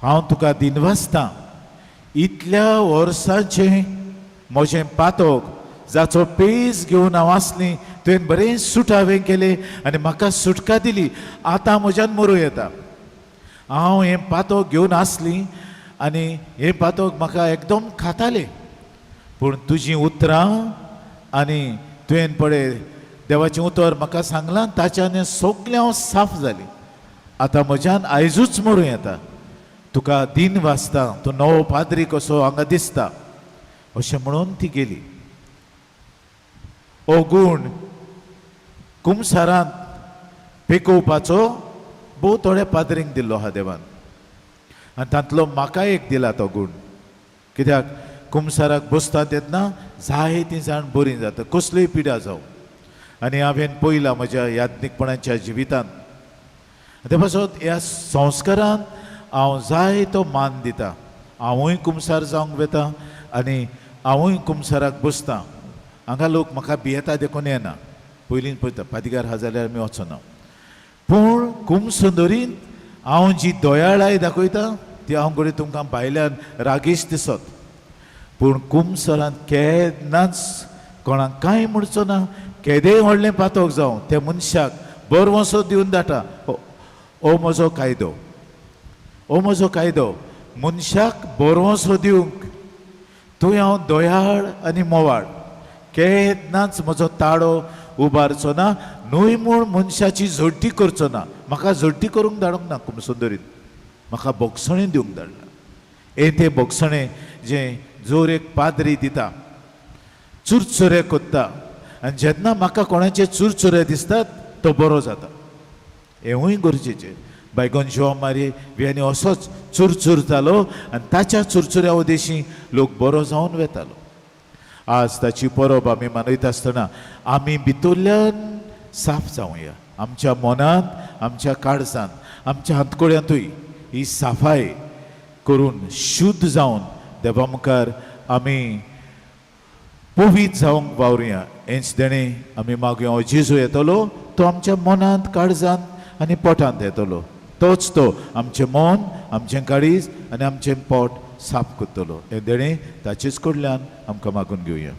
हांव तुका दिनवासतां. इतल्या वर्सांचें म्हजें पातोक जाचो पेज घेवन हांव आसलीं, तुवें बरें सूट हांवें केलें आनी म्हाका सुटका दिली. आतां म्हज्यान मरूं येता. हांव हें पातोक घेवन आसलीं आनी हें पातोक म्हाका एकदम खातालें. पूण तुजीं उतरां आनी तुवें पळय देवाचें उतर म्हाका सांगलां, ताच्यान सगळें हांव साफ जालीं. आतां म्हज्यान आयजूच मरूं येता. तुका दिन वाचता, तूं नवो पाद्री कसो हांगा दिसता. अशें म्हणून ती गेली. हो गूण कुमसारांत पेकोवपाचो भोव थोड्या पाद्रींक दिल्लो आहा देवान. आनी तांतलो म्हाका एक दिला तो गूण. कित्याक कुमसाराक बसता तेन्ना जायतीं जाण बरीं जाता, कसलीय पिडा जावं. आनी हांवें पळयलां म्हज्या याज्ञिकपणाच्या जिवितांत. ते पासत ह्या संस्कारांत हांव जायतो मान दिता. हांवूय कुमसार जावंक वेता आनी हांवूय कुमसाराक बसतां. हांगा लोक म्हाका भियेता देखून येना, पयलीं पळयता पादिगार आहा जाल्यार आमी वचना. पूण कुमसुंदरींत हांव जी दोयाळाय दाखयता ती हांव घडी तुमकां भायल्यान रागीश दिसत, पूण कुमसरांत केन्नाच कोणाक कांय म्हणचो ना. केदेंय व्हडलें पातोक जावं त्या मनशाक बरवसो दिवन धाडटा. हो म्हजो कायदो, हो म्हजो कायदो. मनशाक बरवसो दिवंक थंय हांव दोयाळ आनी मोवाळ केन्नाच म्हजो ताळो उबारचो ना. न्हय म्हूण मनशाची झडटी करचो ना. म्हाका झडटी करूंक धाडूंक ना कुमसुंदरीन, म्हाका बोगसणें दिवंक धाडला. तें बोगसणें जें जोर एक पाद्री दिता, चुरचुरे कोत्ता, आनी जेन्ना म्हाका कोणाचे चुरचुरे दिसतात तो बरो जाता. हेंवूय गरजेचें. बायगोन जोआ मारी वियानी असोच चुरचुरतालो आनी ताच्या चुरचुऱ्या उदेशी लोक बरो जावन वेतालो. आज ताची परब आमी मनयता आसतना आमी भितरल्यान साफ जावया. आमच्या मनांत, आमच्या काळजांत, आमच्या हातकड्यांतूय ही साफाय करून शुद्ध जावन देवा मुखार आमी पवित्र जावंक वावरया. हेंच देणे आमी मागया. हो जेजू येतलो तो आमच्या मनांत, काळजांत आनी पोटांत येतलो. तोच तो आमचें मन, आमचें काळीज आनी आमचें पोट साफ करतलो. हे देणे ताचेच कडल्यान आमकां मागून घेवया.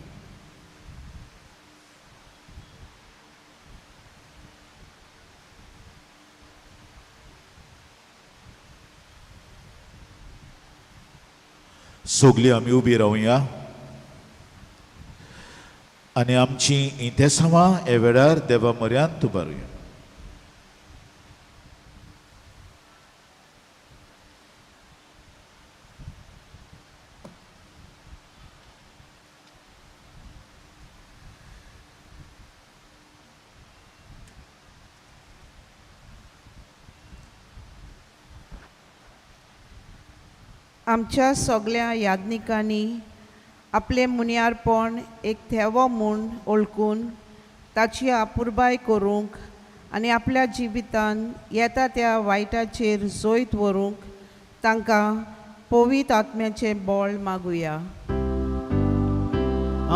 सगळीं आमी उबी रावया आनी आमची इंतेसांवां हे वेळार देवा म्हऱ्यांत उबारुया. आमच्या सगळ्या याज्ञिकांनी आपले मुनियारपण एक थेवो म्हूण ओळखून ताची आपुरबाय करूंक आनी आपल्या जिवितान येता त्या वायटाचेर जोयत व्हरूंक तांकां पवित्र आत्म्याचें बळ मागुया.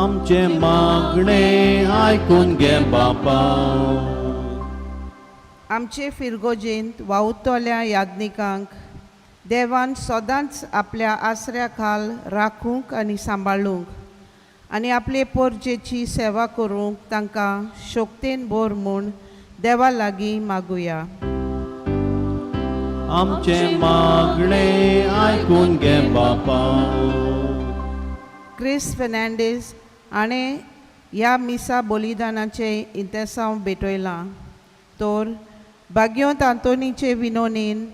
आमचे मागणे आयकून घे बापा. आमचे फिरगोजेंत वावुरतल्या याज्ञिकांक देवान सदांच आपल्या आसऱ्या खाल राखूंक आनी सांबाळूंक आनी आपले पोरजेची सेवा करूंक तांकां शोकतेन भर म्हूण देवा लागीं मागुया. आमचे मागणे आयकून घे बापा. क्रिस फेर्नांडीस हाणें ह्या मिसा बलिदानाचें इंतेसांव भेटयलां. तर भाग्योंत आंतोनीचे विनोनीन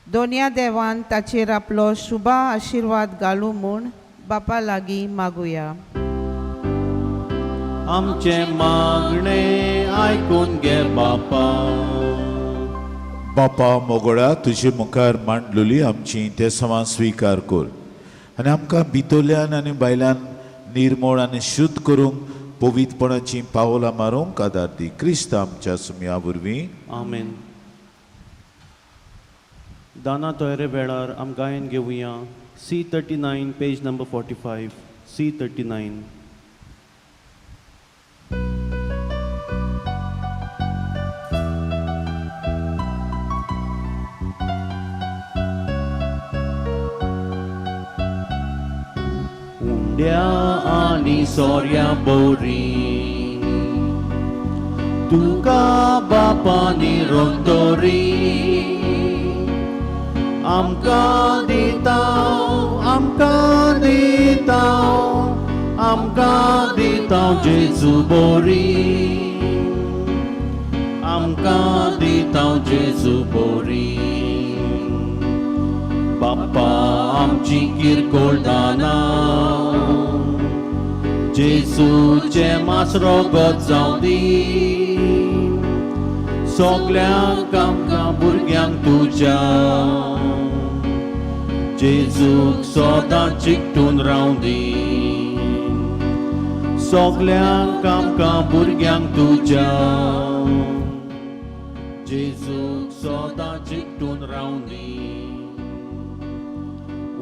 दोनया देवान ताचेर आपलो शुभ आशिर्वाद घालूं म्हूण बापा लागीं मागुया. आमचे मागणे आयकून घे बापा. बापा मोगोळा तुजे मुखार मांडलेली आमची इंतेसांवां स्विकार कर आनी आमकां भितरल्यान आनी भायल्यान निर्मळ आनी शुद्ध करूंक पवित्रपणाची पावलां मारूंक आदार दी. क्रिस्त आमच्या सुमया वरवीं. आमेन. दाना तोयरे वेळार आम गायन घेवया C39 पेज नंबर 45. C39. उंड्या आनी सोऱ्या बोरी तुका बापानी रोंतोरी आमकां दितां, आमकां दितां, आमकां दितां जेजू बोरी. आमकां दितां जेजू बोरी. बाप्पा आमची किरकोळ दानां जेजूचे मासरो गोत जावं दी. सगल्यांक आमकां भुरग्यांक तुज्या जेजूक सदां चिकटून रावं दी. सगल्यांक आमकां भुरग्यांक तुज्या जेजूक सदां चिकटून रावं दी.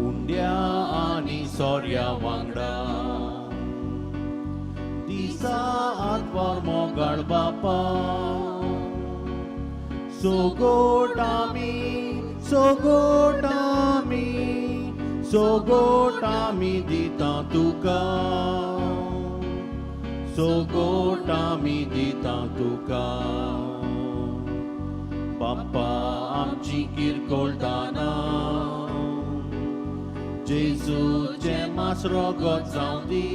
उंड्या आनी सोऱ्या वांगडा दिसा आतवार मोगाळ बापा. सोगोट आमी, सोगोट सोगोट आमी दिता तुका, सोगोट आमी दिता तुका. बाप्पा आमची किरकोळ दानां, जेजूचे मास रगत जावं दी.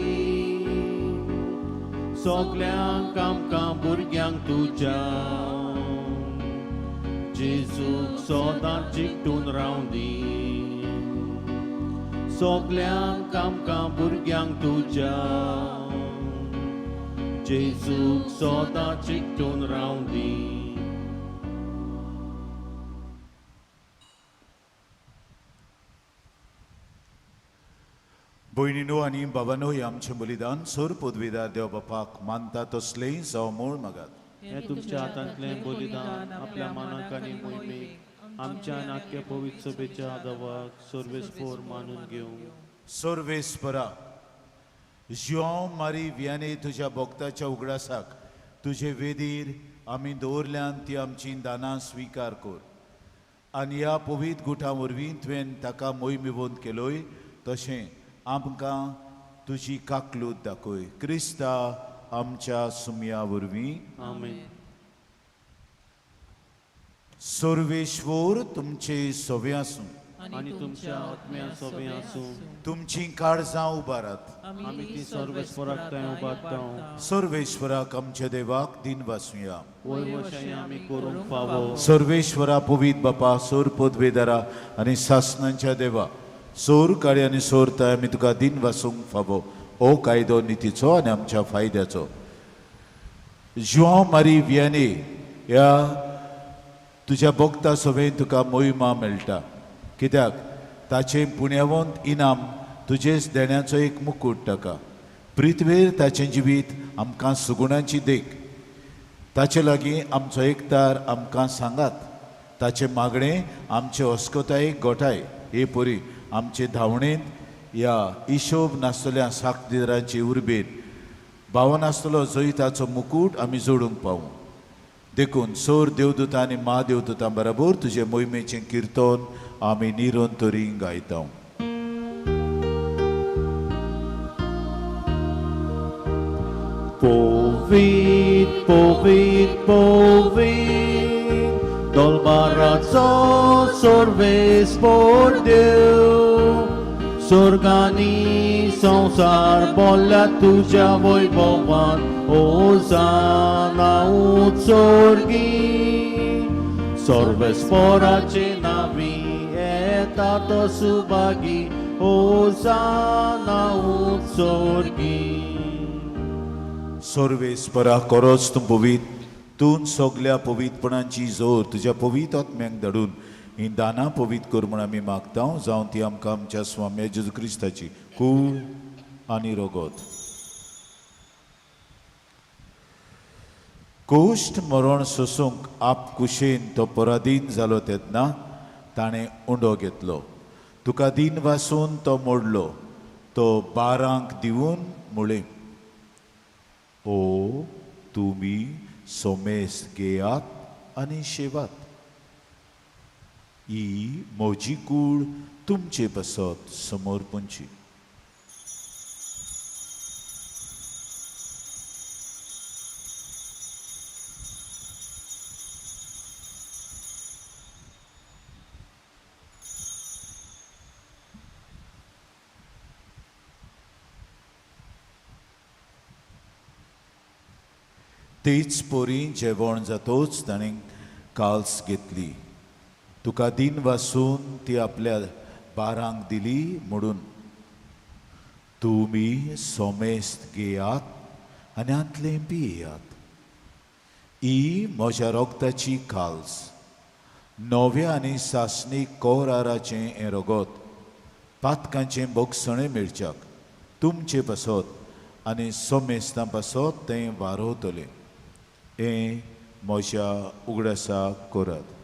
सगल्यांक आमकां भुरग्यांक तुज्या, जेजूक सदांच चिकटून रावं दी. सगल्यांक आमकां भुरग्यांक तुज्या, जेजूक सदांच चिकटून रावं दी. भयणीनो आनी बाबानो, हे आमचें बलिदान सोर पदवीदार देव बापाक मानता तसलें जावं मूळ मागात. हे तुमच्या हातांतलें बलिदान आपल्या मानाक आनी मोहिमेक आमच्या नाट्य पवित्र सभेच्या आदावाक सर्वेस्पोर मानून घेवंक. सर्वेस्परा, जिवांव मारी वियाने तुज्या भक्ताच्या उगडासाक तुजे वेदीर आमी दवरल्यान ती आमची दानां स्विकार कर. आनी ह्या पवित्र गुठां वरवीं तुवें ताका मोहिमेवंत केलोय तशें आमकां तुजी काकलूत दाखय. क्रिस्ता आमच्या सुमया वरवीं. आमेन. सर्वेश्वर तुमचे सवे आसूं आनी तुमच्या आत्म्या सवे आसूं तुमची काळजां उबारात. आमी ती सर्वेस्पराक थंय उबारता. सर्वेश्वराक आमच्या देवाक दिन वासूया. वयर वशाय आमी करूंक फावो. सर्वेश्वरा पवित्र बापा, सोर पदवेदारा आनी सासणांच्या देवा, सोर काळी आनी सोरताय आमी तुका दिन वासूंक फावो. हो कायदो नितीचो आनी आमच्या फायद्याचो. जिवांव मारी वियाने ह्या तुज्या भक्ता सभेन तुका मोहिमा मेळटा, कित्याक ताचें पुण्यवंत इनाम तुजेच देण्याचो एक मुकूट ताका. पृथ्वेर ताचें जिवीत आमकां सुगुणांची देख. ताचे लागीं आमचो एकतार आमकां सांगात. ताचे मागणें आमचे अस्कोतायेक गोठाय. हे परी आमचे धांवणेंत ह्या हिशोब नासतल्या साखदिरांचे उर्बेर भावन आसतलो जैताचो मुकूट आमी जोडूंक पावूं. देखून सोर देवदूतां आनी महादेवदूतां बरोबर तुजे मोहिमेचें किर्तन आमी निरंतरी गायता. Povid, povid, povid, dolbaraco सर्वेस्पोर देव. स्वर्गानी संसार बोल्ल्या तुज्या वैभवान, होसाना उत्सर्गी. सर्वेस्पोराचे नावी येता तो सुभागी, होसाना उत्सर्गी. सर्वेस्परा खरोच तूं पवित. तूं सगल्या पवित्रपणांची जोर तुज्या पवित्र आत्म्याक धाडून ही दानां पवित्र कर म्हूण आमी मागता. जावं ती आमकां आमच्या स्वाम्या जेजू क्रिस्ताची कूळ आनी रगत. कोश्ट मरण सोसूंक आप कुशेन तो पराधीन जालो तेन्ना ताणें उंडो घेतलो. तुका दिन वासून तो मोडलो. तो बारांक दिवून मुळें. ओ तुमी सोमेस घेयात आनी शेवात. ही म्हजी कूड तुमचे बसत समोर पोंची. तेच पोरी जेवण जातोच ताणें काल्स घेतली. तुका दिन वासून ती आपल्या बारांक दिली म्हणून तुमी सोमेस्त घेयात आनी आंतलें पियेयात. ही म्हज्या रोगताची काल्स, नव्या आनी सासणीक कोराराचें हें रगत, पातकांचें बोगसणें मेळच्याक तुमचे पासत आनी सोमेस्तां पासत तें वारोवतलें. हें म्हज्या उगडासाक करात.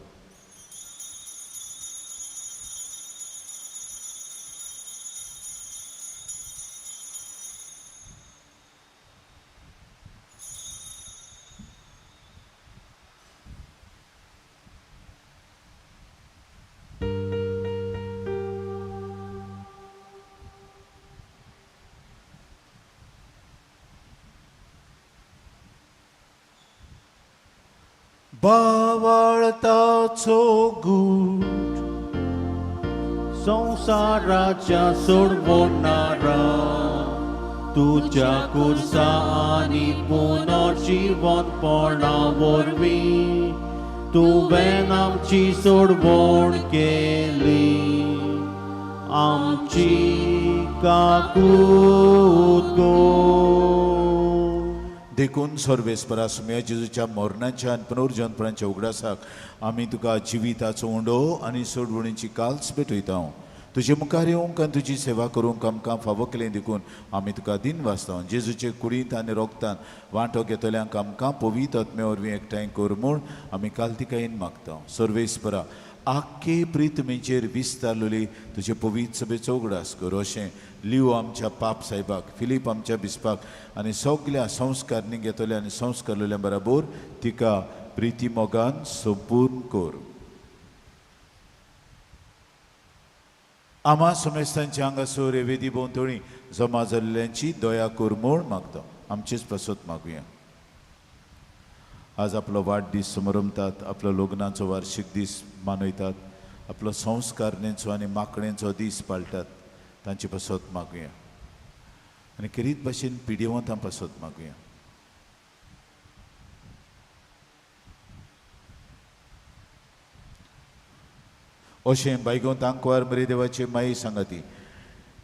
बावाळताचो गूट संसाराच्या सोडवणारा तुझ्या कुर्सा आणि पुनर्जीवनपणा वरवीं तुवें आमची सोडवण केली आमची काकूत गो देखून सर्वेस्परा सुम्या जेजूच्या मरणाच्या आनी पुनर्जन्मपणाच्या उगडासाक आमी तुका जिविताचो उंडो आनी सोडवणीची काल्स भेटयता तुजे मुखार येवंक आनी तुजी सेवा करूंक आमकां फावो केलें देखून आमी तुका दिन वाचता जेजूचे कुडींत आनी रोगतान वांटो घेतल्यांक आमकां पवित्र आत्मे वरवीं एकठांय कर म्हूण आमी काल्तिकायेन मागता सर्वेस्परा आख्खे प्रितमेचेर विस्तारलेली तुजे पवित्र सभेचो उगडास कर अशें लिव आमच्या पाप साहेबाक फिलीप आमच्या बिस्पाक आनी सगळ्या संस्कारनी घेतल्या आनी संस्कारलेल्या बराबर तिका प्रिती मोगान संपूर्ण कर आम्हा समेस्तांची हांगासर वेदी भोंवतणी जमा जाल्ल्यांची दया कर म्हूण मागता आमचेच प्रसोत मागुया आज आपलो वाडदीस समारंभात आपलो लग्नाचो वार्षिक दीस मनयतात आपलो संस्कारणेचो आनी माकणेचो दीस पाळटात तांची पासत मागुया आनी खेरीत भाशेन पिडीवंतां पासत मागुया अशें बायगोंत आंकवार मरे देवाचे माई सांगाती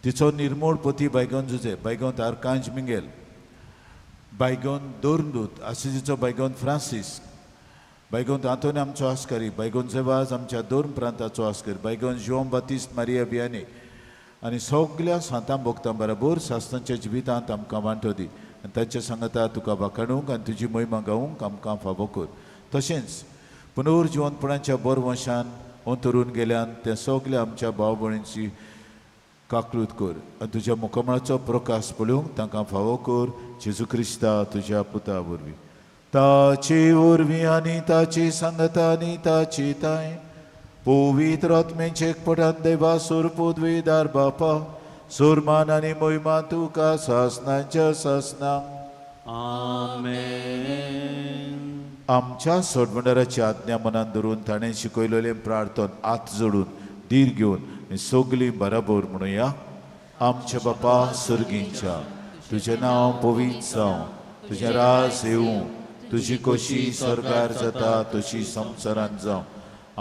तिचो निर्मूळ पोती बायगोन जुजे बायगोंत आर्कांज मिंगेल बायगोन दोर्नदूत आसिजीचो बायगोन फ्रांसीस बायगोंत आंतोनी आमचो आस्कारी बायगोन जेवाज आमच्या दोन प्रांताचो आस्कर बायगोन जोम बातिस्ट मारिया बियाने आनी सगळ्या सांतां भोगतां बराबर सास्तांच्या जिवितांत आमकां वांटो दी आनी तांच्या सांगाता तुका वाखाणूंक आनी तुजी महिमा गावूंक आमकां फावो कर तशेंच पुनर्जिवंतपणाच्या बरो वंशान अंतरून गेल्यान त्या सगळ्या आमच्या भाव भयणींची काकलूत कर आनी तुज्या मुखामळाचो प्रकाश पळोवंक तांकां फावो कर जेजू क्रिस्ता तुज्या पुता वरवीं ताचे वरवीं आनी ताची सांगता आनी ताची ताय पवित्र आत्मेचे एकपटान देवा सोर पदवीदार बापा सोरमान आनी मोहिमा तुका सासनांच्या सासनांक आमेन आमच्या सोडवणाराची आज्ञा मनान धरून ताणें शिकयलेलें प्रार्थन आत जोडून धीर घेवन सगळीं बराबर म्हणुया आमच्या बापा सुर्गींच्या तुजें नांव पवित्र जावं तुजें राज येवं तुजी कशी स्वर्गार जाता तशी संवसारांत जावं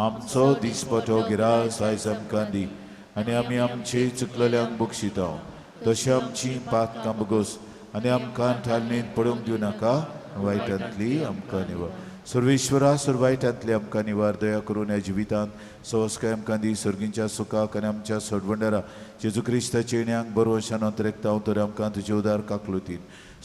आमचो दिसपटो गिरास आयज आमकां दी आनी आमी आमचे चुकलेल्यांक बक्षिता तशें आमची पातकां बगोस आनी आमकां थालणेंत पडूंक दिवं नाका वायटांतली आमकां निवार सर्वेश्वरा वायटांतली आमकां निवार दया करून ह्या जिवितांत संस्कार आमकां दी सर्गींच्या सुखाक आनी आमच्या सोडवंडारा जेजू क्रिस्ताचे येण्याक बरो वशान अंतरेकता तर आमकां तुजे उदार काकलुतीन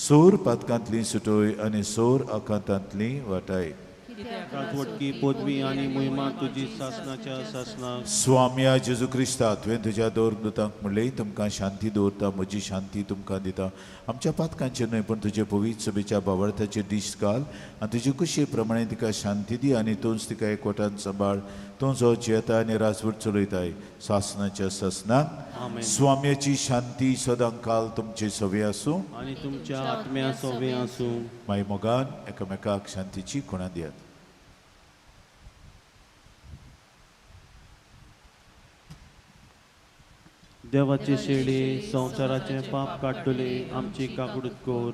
सोर पातकांतली सुटोय आनी सोर आकांतांतली वाटाय राजवटकी पदवी आनी महिमा तुजी सासनाच्या सासनाक स्वाम्या जेजू क्रिस्ता तुवें तुज्या दोरदूतांक म्हणलें तुमकां शांती दवरता म्हजी शांती तुमकां दिता आमच्या पातकांचेर न्हय पण तुजे पवित्र सभेच्या भावार्थाचेर दिश्ट घाल आनी तुजे कुशे प्रमाणे तिका शांती दी आनी तूंच तिका एकवटान सांबाळ तूं जो जेता आनी राजवट चलयताय सासनाच्या सासनाक स्वाम्याची शांती सदां काल तुमचे सवे आसूं आनी तुमच्या आत्म्या सवे आसूं माय मोगान एकामेकाक शांतीची खुणां दियात देवाचे शेळी संसाराचे पाप काडटले आमची काकुडूत कोर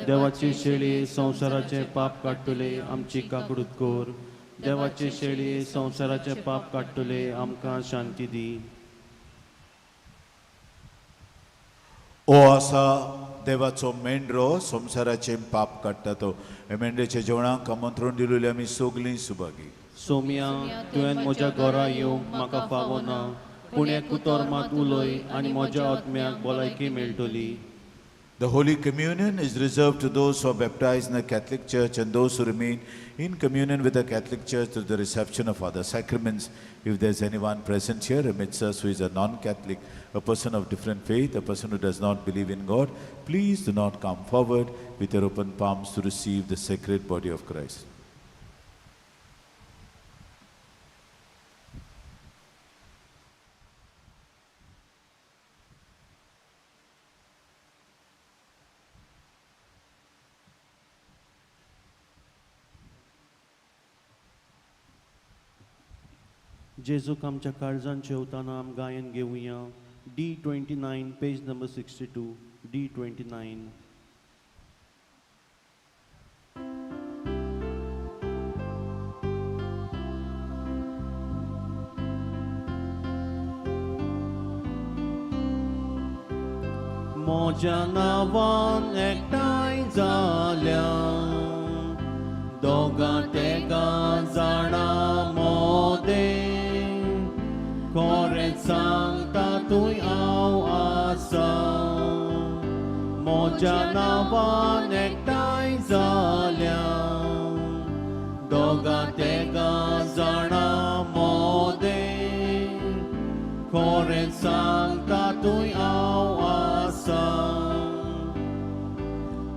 देवाची शेळी संसाराचे पाप काडटले आमची काकुडूत कोर देवाचे शेळी संसाराचे पाप काडटले आमकां शांती दी ओ आसा देवाचो मेंढरो संसाराचे पाप काडटा तो हे मेंढ्याच्या जेवणाक आमंत्रण दिलेली आमी सगळीं सुभागी सोम्या तुवें म्हज्या घरा येवंक म्हाका फावो ना पूण एक उतर मात उलय आनी म्हज्या आत्म्याक भलायकी मेळटली The Holy Communion is reserved to those who are baptized in the Catholic Church and those who remain in communion with the Catholic Church through the reception of other sacraments. If there's anyone present here amidst us who is a non-Catholic, a person of different faith, a person who does not believe in God, please do not come forward with your open palms to receive the sacred body of Christ. जेजूक आमच्या काळजान जेवताना आम गायन घेवया. D29 page number 62. D29. मोज्या नांवान एकठांय जाल्या दोगां तेगां जाणां मोदे खरें सांगता तुय हांव आसा. मोज्या नांवान एकठांय जाल्या दोगां तेगां जाणां मोदे खरें सांगता तुय हांव आसा.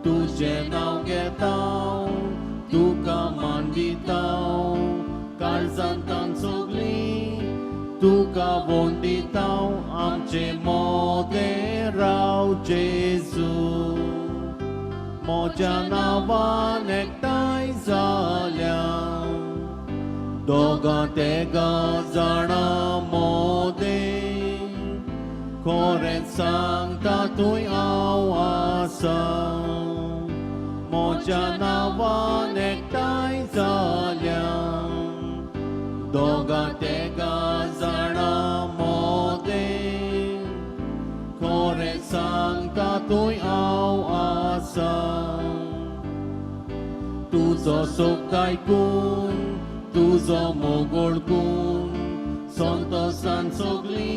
तुजें नांव घेता तुका मान दिता काळजांत तांचोगली तुका वोट दिता आमचे मोदे राव जेजू. मोज्या नांवान एकठांय जाल्या दोगां तेगां जाणां मोदे खरें सांगता तुय हांव आसा. मोज्या नांवान एकठांय जाल्या दोगां तेगां जाणां मोदे खरें सांगता तुय हांव आसा. तुजो सोक आयकून तुजो मोगोळकून संतोशान सोगली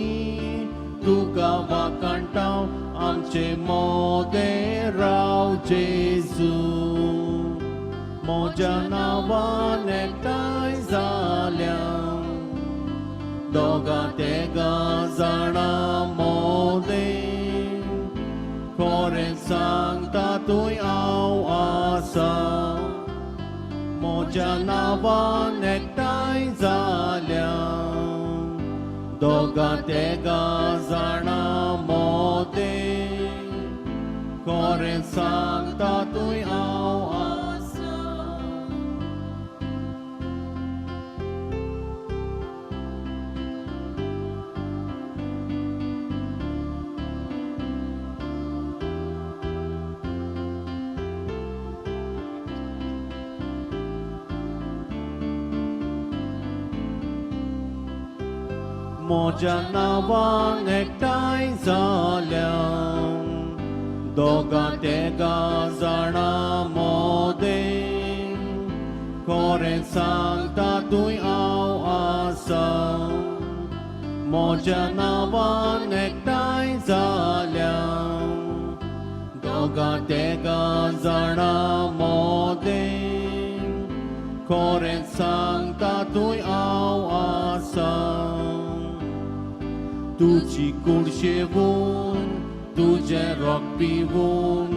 तुका वाकाणटाव आमचे मोदे राव जेजू. मोज्या नांवान एकठांय जाल्या दोगां तेगां जाणां मोदे खरें सांगता तुय हांव आसा. मोज्या नांवान एकठांय जाल्या दोगां तेगां जाणां मोदे खरें सांगता तुय हांव आसा. मोज्या नांवान एकठांय जाल्या दोगां तेगां जाणां मोदे खरें सांगता तुय हांव आसा. मोज्या नांवान एकठांय जाल्या दोगां तेगां जाणां मोदे खरें सांगता तुय हांव आसा. तुजी कूड शेवून तुजें रोग पिवून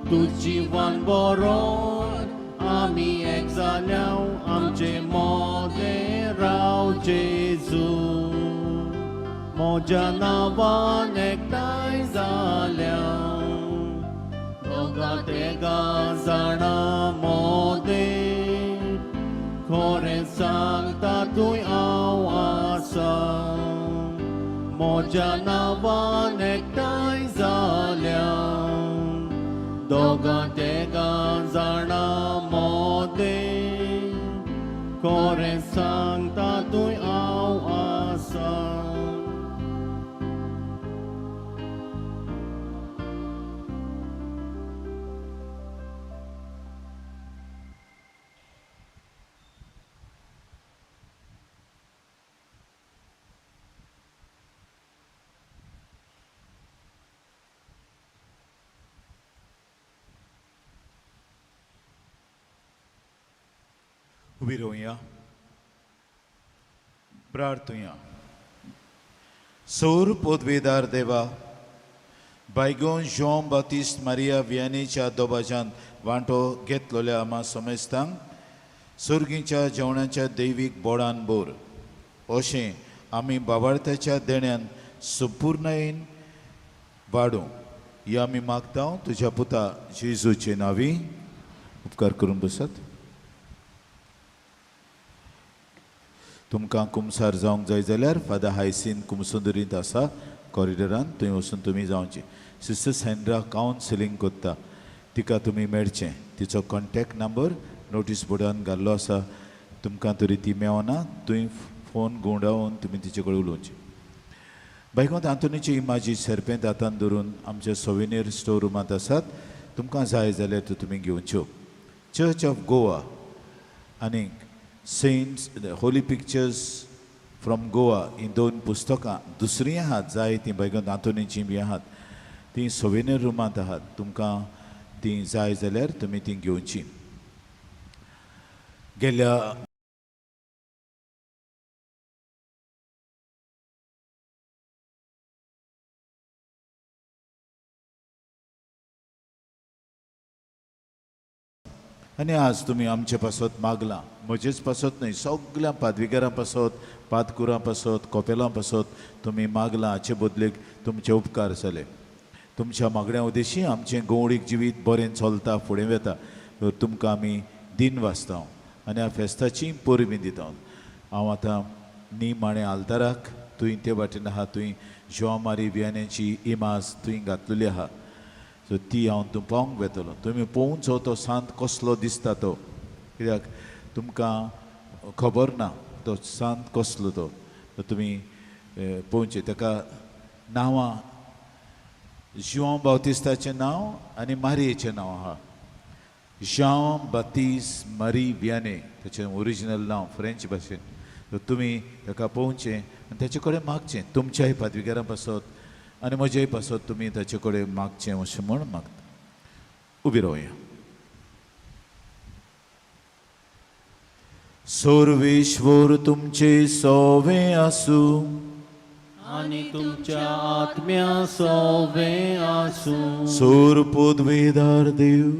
तुजी वान बरोवन आमी एक जाल्याव आमचे मोदे राव जेजू. मोज्या नांवान एकठांय जाल्या दोगां तेगां जाणां मोदे खरें सांगता तुय हांव आसा. मोज्या नांवान एकठांय जाल्या दोगां तेगां जाणां मोदे खरें सांगता तुय हांव आसा. उबी रावया प्रार्थुया. सौर पोदवेदार देवा बायगोन जॉन बातिस्ट मारिया वियानीच्या दोबाज्यान वांटो घेतलोल्या आमा समेस्तांक सुर्गीच्या जेवणाच्या दैवीक बोडान बोर अशें आमी बाबार्थ्याच्या देण्यान संपूर्णयेन वाडूं ही आमी मागता तुज्या पुता जेजूचे नांवी. उपकार करून बसात. तुमकां कुमसार जावंक जाय जाल्यार फादर हायसीन कुमसुंदरींत आसा कॉरिडरान, थंय वचून तुमी जावचें. सिस्टर सँड्रा कावन्सिलींग करता, तिका तुमी मेळचें. तिचो कॉन्टॅक्ट नंबर नोटीस बोर्डान घाल्लो आसा. तुमकां तरी ती मेवना, थंय फोन गुंडावन तुमी तिचे कडेन उलोवचें. बायकोंत आंतोनीची इमाजी सेर्पेंत हातान धरून आमच्या सोविनीर स्टोर रुमांत आसात. तुमकां जाय जाल्यार त्यो तुमी घेवच्यो. चर्च ऑफ गोवा आनीक saints holy pictures from Goa ही 2 पुस्तकां दुसरीं आहात जाय तीं बायकोंत आंतोनीची बी आहात तीं सोविनीर रुमांत आहात. तुमकां तीं जाय जाल्यार तुमी तीं घेवचीं. गेल्या आनी आज तुमी आमचे पासत मागलां, म्हजेच पासत न्हय, सगळ्या पादविकारां पासत, पादकुरां पासत, कोपेलां पासत तुमी मागलां. हाचे बदलेक तुमचे उपकार जाले. तुमच्या मागण्या उद्देशी आमचें गवळीक जिवीत बरें चलता, फुडें वता. तुमकां आमी दिन वाचता आनी ह्या फेस्ताची परबीं दिता. हांव आतां निमाणे आल्ताराक, तुवें ते वाटेन आहा, तुवें जोआ मारी वियानेची इमाज तुवें घातलेली आहा, सो ती हांव तूं पावोंक वेतलो. तुमी पळोवचो तो सांत कसलो दिसता तो, कित्याक तुमकां खबर ना तो सांत कसलो तो. तुमी पळोवचें. ताका नांवां जुआंव बावतिस्ताचें नांव आनी मारयेचें नांव आहा. जांव बातीस मारी वियाने ताचें ओरिजिनल नांव फ्रेंच भाशेन. सो तुमी ताका पळोवचें आनी ताचे कडेन मागचें. तुमच्याय पादविकारां पासत आनी म्हजेय पासत तुमी ताचे कडेन मागचें अशें म्हण मागता. उबी रावया. सर्वेश्वर तुमचे सोवें आसूं आनी तुमच्या आत्म्या सोवें आसूं. सोर पोदवेदार देव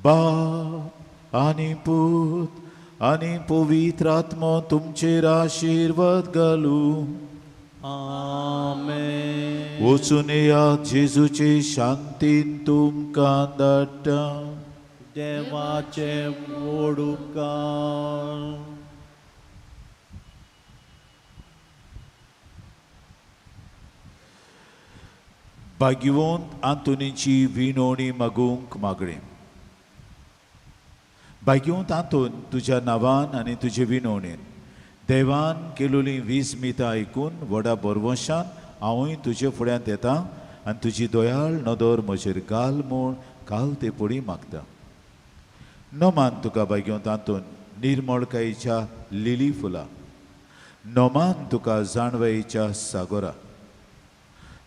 बाप आनी पूत आनी पवित्र आत्मो तुमचेर आशिर्वाद घालूं. आमेन. वचून येयात जेजूचे शांतीन तुमकां धाडटा. देवाचे व्हड उपकार. भाग्यवंत आंतोनीची विणवणी मागूंक मागणें. भाग्यवंत आंतोन, तुज्या नांवान आनी तुजे विणवणेन देवान केलोलीं 20 मितां आयकून व्हडा बरवशान हांवूय तुजे फुड्यांत येतां आनी तुजी दोयाळ नदर म्हजेर घाल म्हूण काल ते पडी मागता. नोमान तुका भाग्यवंत आंतोन निर्मळकायेच्या लिली फुलां. नोमान तुका जाणवायेच्या सागोरा.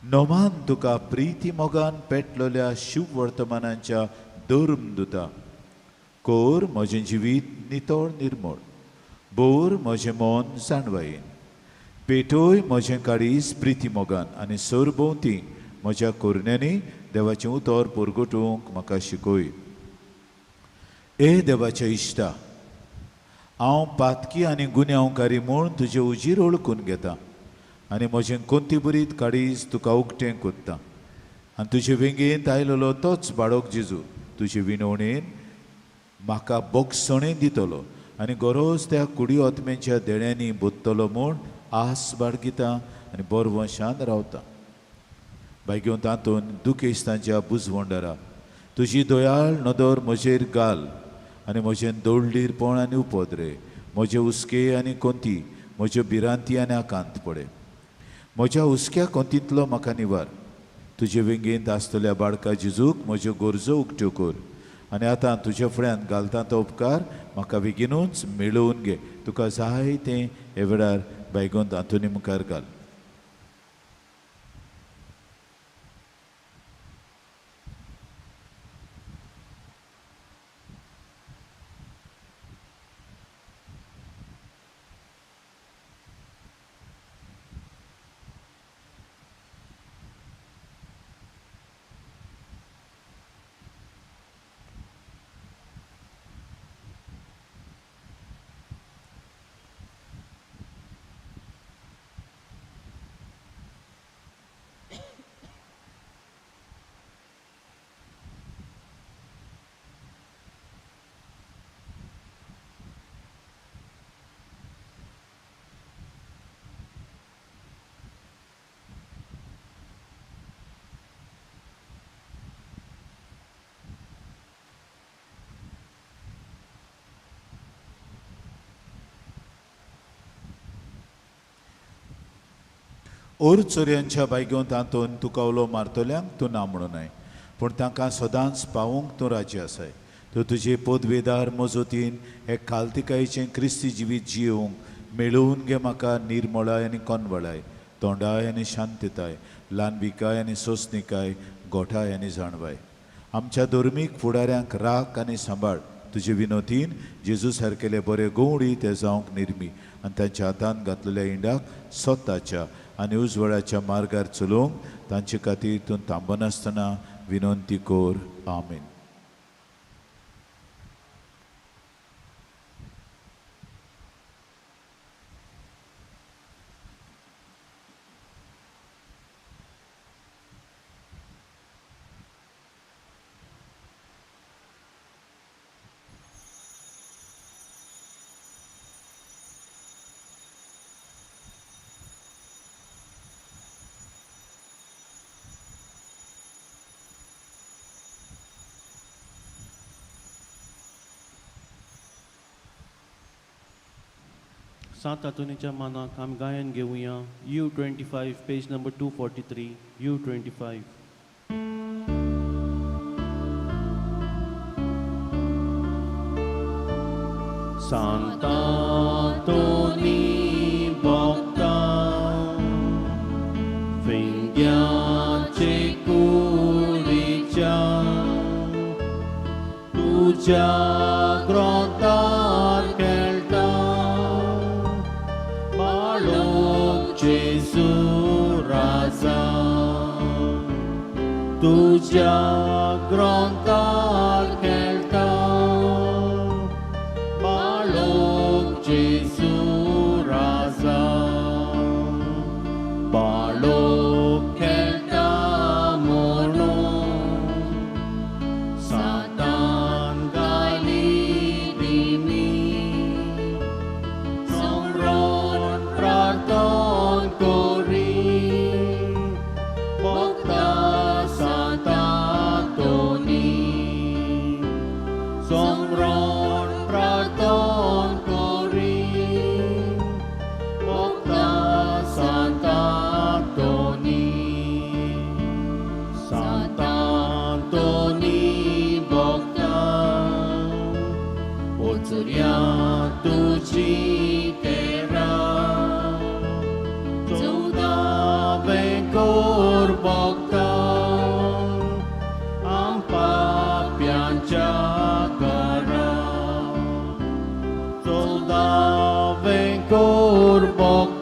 नोमान तुका प्रिती मोगान पेटलेल्या शुभ वर्तमानांच्या धर्म दुता. कोर म्हजें जिवीत नितळ निर्मळ. बोर म्हजें मन जाणवायेन. पेटोय म्हजें काळीज प्रिती मोगान आनी सरभोंवती म्हज्या कोरण्यांनी देवाचें उतर परगटूंक म्हाका शिकय. ए देवाच्या इश्टा, हांव पातकी आनी गुन्यांवकारी म्हूण तुजें उजीर ओळखून घेता आनी म्हजें कोंतीबरीत काळीज तुका उक्तें कोत्ता. आनी तुजे वेंगेंत आयलोलो तोच बाळक जेजू तुजे विणवणेन म्हाका बोगसणें दितलो आनी गरोज त्या कुडी ओतमेच्या देण्यांनी बुदतलो म्हूण आस बाळगिता आनी बरवशान रावता. भाग्यवंत आंतोन दुखेस्तांच्या बुजवंडरा तुजी दोयाळ नदर म्हजेर घाल आनी म्हजें दोळडीरपण आनी उपद्रे, म्हजे हुस्के आनी कोंती, म्हज्यो भिरांती आनी आकांत पडे. म्हज्या हुस्क्या कोंतींतलो म्हाका निवार. तुजे वेंगेंत आसतल्या बाळका जेजूक म्हज्यो गरजो उक्त्यो कर आनी आतां तुज्या फुड्यान घालता तो उपकार म्हाका बेगीनूच मेळोवन घे. तुका जाय तें हे वेळार भाग्यवंत आंतोनी मुखार घाल. ओर चोरयांच्या बायग्यो तातून तूं कवलो मारतल्यांक तूं ना म्हणूनाय, पूण तांकां सदांच पावूंक तूं राजी आसाय. तूं तुजे पोदवेदार मजतीन हे खालतिकायेचें क्रिस्ती जिवीत जियोवंक मेळोवन घे म्हाका निर्मळाय आनी कोनवळाय, तोंडाय आनी शांतताय, ल्हानविकाय आनी सोंसणिकाय, गोठाय आनी जाणवाय. आमच्या धर्मीक फुडाऱ्यांक राख आनी सांबाळ. तुजे विनोतीन जेजू सारकेले बरे गवळी ते जावंक निर्मी आनी तांच्या हातान घातलेल्या इंडाक स्वताच्या आनी उजवळाच्या मार्गार चलोवंक तांचे खातीर तूं थांबनासतना विनंती कोर. आमीन. सात हातुनीच्या मानाक आमी गायन घेवया. U25 page number 243. U25. Santa Toni Bogda Węgiacie kulicia Tudzia grotar kelta Balok Jesu raza Tudzia grotar kelta Jesu raza balok kelta mono Satan galidimi Somron praton kori Bogda Santa Toni Somron praton tuci terra Zauda vencor bocta Ampa piancia cara Zauda vencor bocta